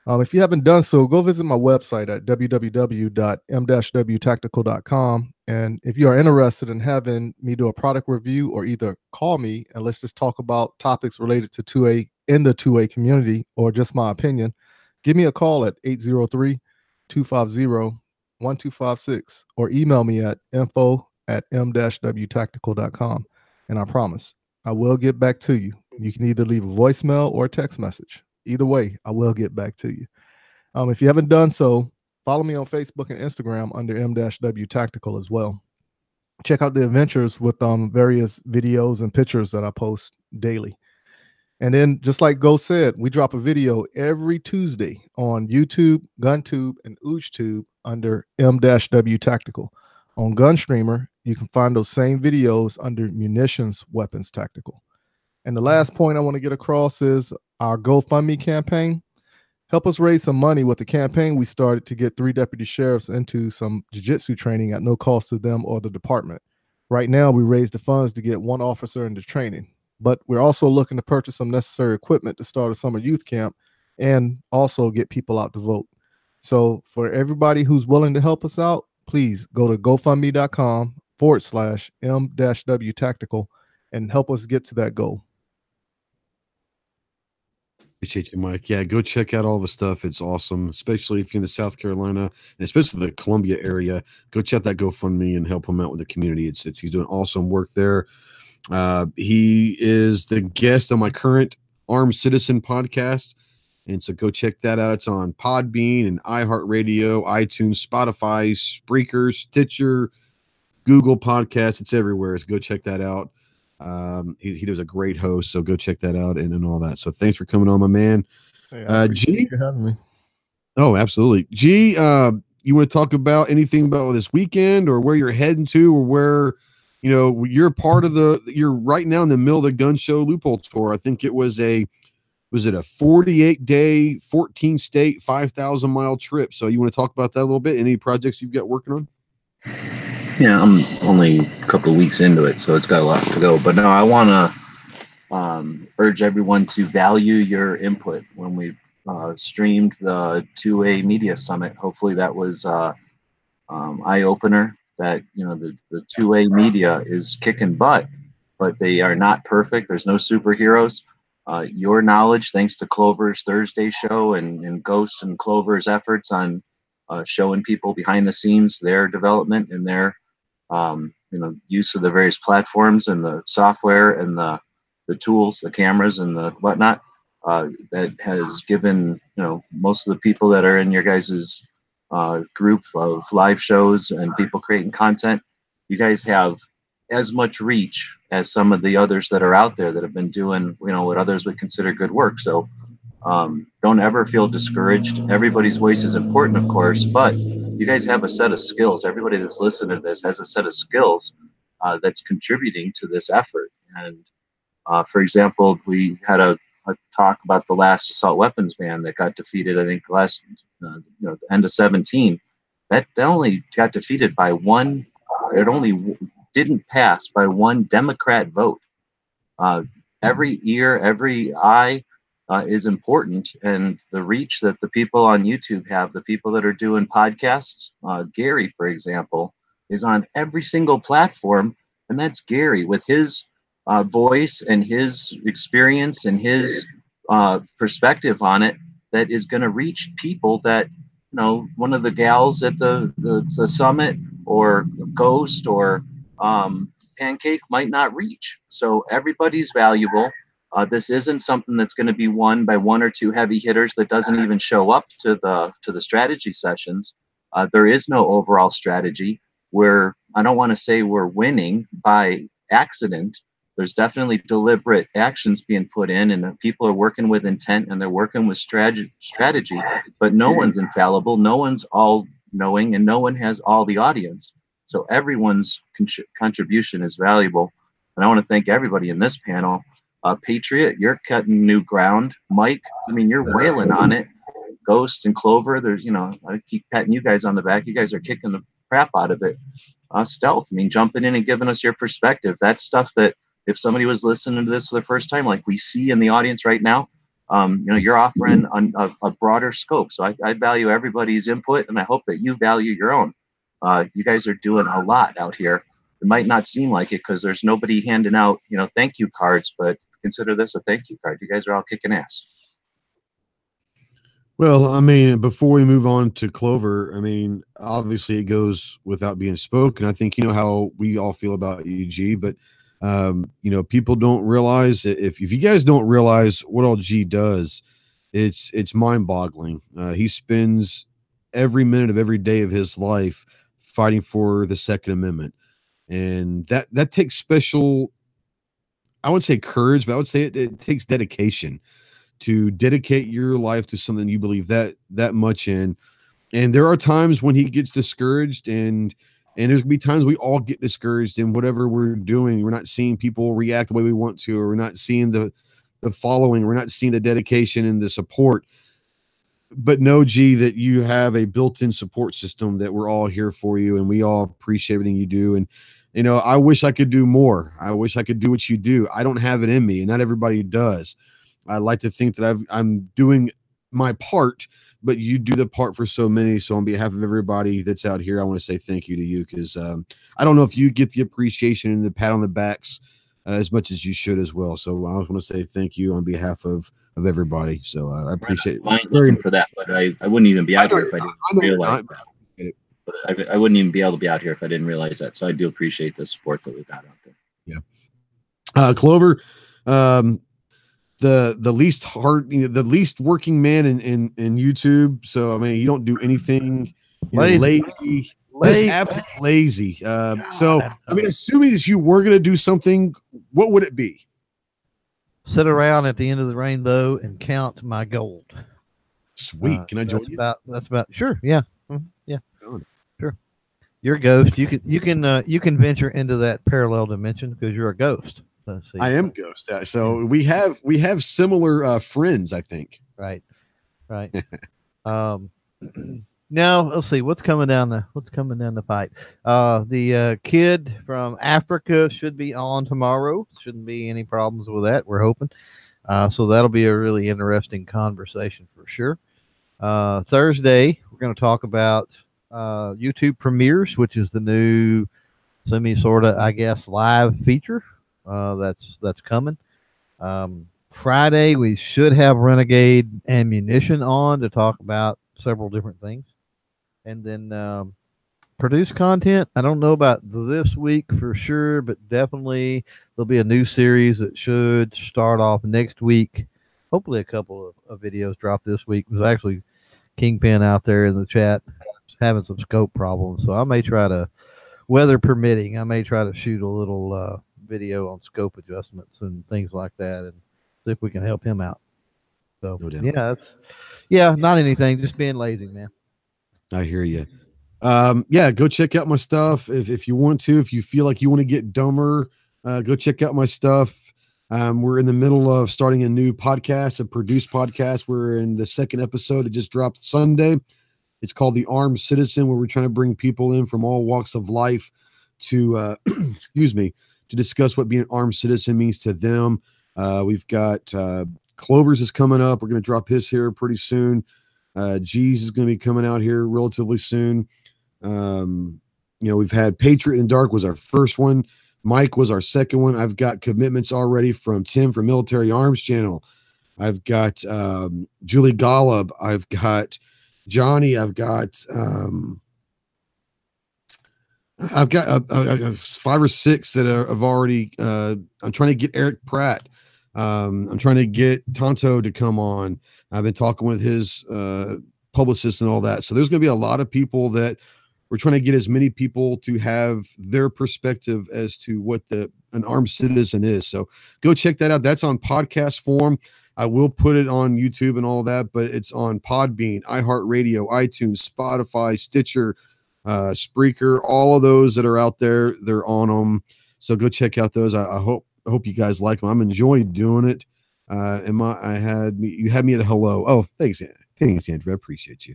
If you haven't done so, go visit my website at www.m-wtactical.com. And if you are interested in having me do a product review or either call me and let's just talk about topics related to 2A in the 2A community or just my opinion, give me a call at 803-250-1256 or email me at info@m-wtactical.com. And I promise I will get back to you. You can either leave a voicemail or a text message. Either way, I will get back to you. If you haven't done so, follow me on Facebook and Instagram under M-W Tactical as well. Check out the adventures with various videos and pictures that I post daily. And then, just like Go said, we drop a video every Tuesday on YouTube, GunTube, and UGEtube under M-W Tactical. On GunStreamer, you can find those same videos under Munitions Weapons Tactical. And the last point I want to get across is our GoFundMe campaign. Help us raise some money with the campaign we started to get 3 deputy sheriffs into some jiu-jitsu training at no cost to them or the department. Right now, we raised the funds to get 1 officer into training, but we're also looking to purchase some necessary equipment to start a summer youth camp and also get people out to vote. So for everybody who's willing to help us out, please go to gofundme.com/M-W Tactical and help us get to that goal. Appreciate you, Mike. Yeah, go check out all the stuff. It's awesome, especially if you're in the South Carolina and especially the Columbia area. Go check that GoFundMe and help him out with the community. He's doing awesome work there. He is the guest on my current Armed Citizen podcast, and so go check that out. It's on PodBean and iHeartRadio, iTunes, Spotify, Spreaker, Stitcher, Google Podcasts. It's everywhere. So go check that out. He does a great host, so go check that out and all that. So thanks for coming on, my man. G, you having me. oh, absolutely. G, you want to talk about anything about this weekend or where you're heading to, or where, you know, you're part of you're right now in the middle of the gun show loophole tour. I think it was it a 48-day, 14 state, 5,000 mile trip. So you want to talk about that a little bit? Any projects you've got working on? Yeah, I'm only a couple of weeks into it, so it's got a lot to go. But no, I want to urge everyone to value your input. When we streamed the 2A Media Summit, hopefully that was eye-opener that, you know, the 2A media is kicking butt, but they are not perfect. There's no superheroes. Your knowledge, thanks to Clover's Thursday show and Ghost and Clover's efforts on showing people behind the scenes their development and their you know, use of the various platforms and the software and the tools, the cameras and the whatnot, that has given, you know, most of the people that are in your guys's group of live shows and people creating content, you guys have as much reach as some of the others that are out there that have been doing, you know, what others would consider good work. So don't ever feel discouraged. Everybody's voice is important, of course, but you guys have a set of skills. Everybody that's listening to this has a set of skills that's contributing to this effort. And for example, we had a talk about the last assault weapons ban that got defeated, I think last, you know, the end of 17. That only got defeated by one, it only didn't pass by one Democrat vote. Every ear, every eye is important, and the reach that the people on YouTube have, the people that are doing podcasts, Gary, for example, is on every single platform, and that's Gary with his voice and his experience and his perspective on it that is going to reach people that, you know, one of the gals at the summit or Ghost or Pancake might not reach. So everybody's valuable. This isn't something that's going to be won by one or two heavy hitters that doesn't even show up to the strategy sessions. There is no overall strategy. I don't want to say we're winning by accident. There's definitely deliberate actions being put in, and people are working with intent and they're working with strategy, but no one's infallible. No one's all knowing, and no one has all the audience. So everyone's contribution is valuable. And I want to thank everybody in this panel. Patriot, you're cutting new ground. Mike, I mean, you're wailing on it. Ghost and Clover, there's, you know, I keep patting you guys on the back. You guys are kicking the crap out of it. Stealth, I mean, jumping in and giving us your perspective. That's stuff that if somebody was listening to this for the first time, like we see in the audience right now, you know, you're offering a broader scope. So I value everybody's input, and I hope that you value your own. You guys are doing a lot out here. It might not seem like it because there's nobody handing out, you know, thank you cards, but consider this a thank you card. You guys are all kicking ass. Well, I mean, before we move on to Clover, I mean, obviously it goes without being spoken. I think you know how we all feel about UG, but you know, people don't realize that if you guys don't realize what all G does, it's mind-boggling. He spends every minute of every day of his life fighting for the Second Amendment, and that takes special, I would say courage, but I would say it takes dedication to dedicate your life to something you believe that much in. And there are times when he gets discouraged, and there's gonna be times we all get discouraged in whatever we're doing. We're not seeing people react the way we want to, or we're not seeing the following, we're not seeing the dedication and the support. But know, G, that you have a built-in support system, that we're all here for you, and we all appreciate everything you do. And you know, I wish I could do more. I wish I could do what you do. I don't have it in me, and not everybody does. I like to think that I'm doing my part, but you do the part for so many. So on behalf of everybody that's out here, I want to say thank you to you, because I don't know if you get the appreciation and the pat on the backs as much as you should as well. So I want to say thank you on behalf of everybody. So I appreciate it. Looking for that, but I wouldn't even be out here if I didn't realize that. But I wouldn't even be able to be out here if I didn't realize that. So I do appreciate the support that we've got out there. Yeah. Clover, the least hard, you know, the least working man in YouTube. So I mean, you don't do anything, lazy. Just absolutely lazy. So I mean, assuming that you were gonna do something, what would it be? sit around at the end of the rainbow and count my gold. Sweet. Can I join you? That's about sure. Yeah. Yeah. Sure. You're a ghost. You can venture into that parallel dimension because you're a ghost. I am ghost. So we have similar friends, I think. Right. Now let's see what's coming down the pipe. The kid from Africa should be on tomorrow. Shouldn't be any problems with that. We're hoping. So that'll be a really interesting conversation for sure. Thursday we're going to talk about YouTube premieres, which is the new sort-of, I guess, live feature that's coming. Friday we should have Renegade Ammunition on to talk about several different things. And then produce content. I don't know about this week for sure, but definitely there'll be a new series that should start off next week. Hopefully a couple of videos drop this week. There's actually Kingpin out there in the chat having some scope problems. So I may try to, weather permitting, I may try to shoot a little video on scope adjustments and things like that and see if we can help him out. So no, not anything, just being lazy, man. I hear you. Go check out my stuff if you want to. If you feel like you want to get dumber, go check out my stuff. We're in the middle of starting a new podcast, a produced podcast. We're in the second episode. It just dropped Sunday. It's called The Armed Citizen, where we're trying to bring people in from all walks of life to, to discuss what being an armed citizen means to them. We've got Clovers is coming up. We're going to drop his here pretty soon. G's is going to be coming out here relatively soon. We've had Patriot in the Dark was our first one. Mike was our second one. I've got commitments already from Tim from Military Arms Channel. I've got Julie Golub. I've got Johnny. I've got 5 or 6 that have already. I'm trying to get Eric Pratt. I'm trying to get Tonto to come on. I've been talking with his publicist and all that. So there's going to be a lot of people that we're trying to get as many people to have their perspective as to what an armed citizen is. So go check that out. That's on podcast form. I will put it on YouTube and all that, but it's on PodBean, iHeartRadio, iTunes, Spotify, Stitcher, Spreaker, all of those that are out there. They're on them. So go check out those. I hope you guys like them. I'm enjoying doing it. You had me at a hello. Oh, thanks, Andrew. I appreciate you.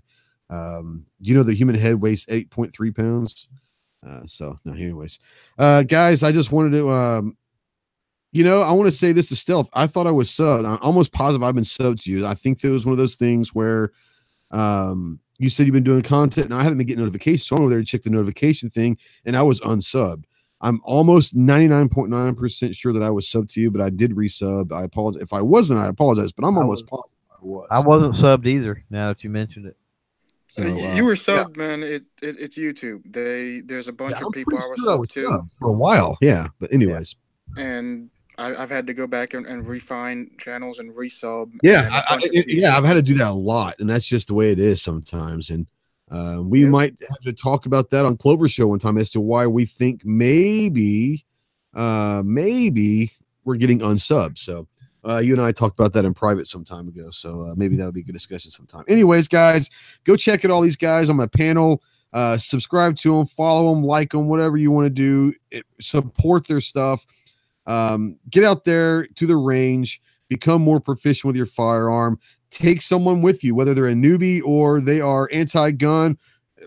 You know the human head weighs 8.3 pounds. Anyways, guys, I just wanted to, I want to say this to Stealth. I thought I was subbed. I'm almost positive I've been subbed to you. I think there was one of those things where, you said you've been doing content and I haven't been getting notifications. So I'm over there to check the notification thing and I was unsubbed. I'm almost 99.9% sure that I was subbed to you, but I did resub. I apologize. If I wasn't, I apologize, but I'm almost positive I was. I wasn't subbed either, now that you mentioned it. So, you were subbed, man. It's YouTube. There's a bunch of people I was subbed to for a while. Yeah, but anyways. And I've had to go back and refine channels and resub. Yeah, I've had to do that a lot, and that's just the way it is sometimes. And we might have to talk about that on Clover Show one time as to why we think maybe we're getting unsubbed. So you and I talked about that in private some time ago. So maybe that'll be a good discussion sometime. Anyways, guys, go check out all these guys on my panel. Subscribe to them, follow them, like them, whatever you want to do. Support their stuff. Get out there to the range, become more proficient with your firearm. Take someone with you, whether they're a newbie or they are anti-gun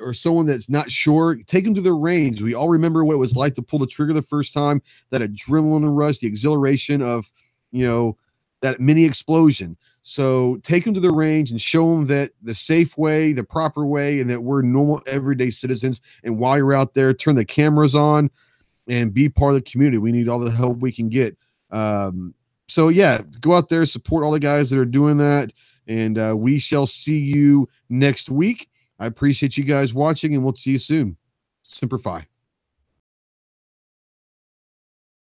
or someone that's not sure. Take them to the range. We all remember what it was like to pull the trigger the first time, that adrenaline rush, the exhilaration of, that mini explosion. So take them to the range and show them that the safe way, the proper way, and that we're normal everyday citizens. And while you're out there, turn the cameras on and be part of the community. We need all the help we can get. Go out there, support all the guys that are doing that. And we shall see you next week. I appreciate you guys watching, and we'll see you soon. Semper Fi.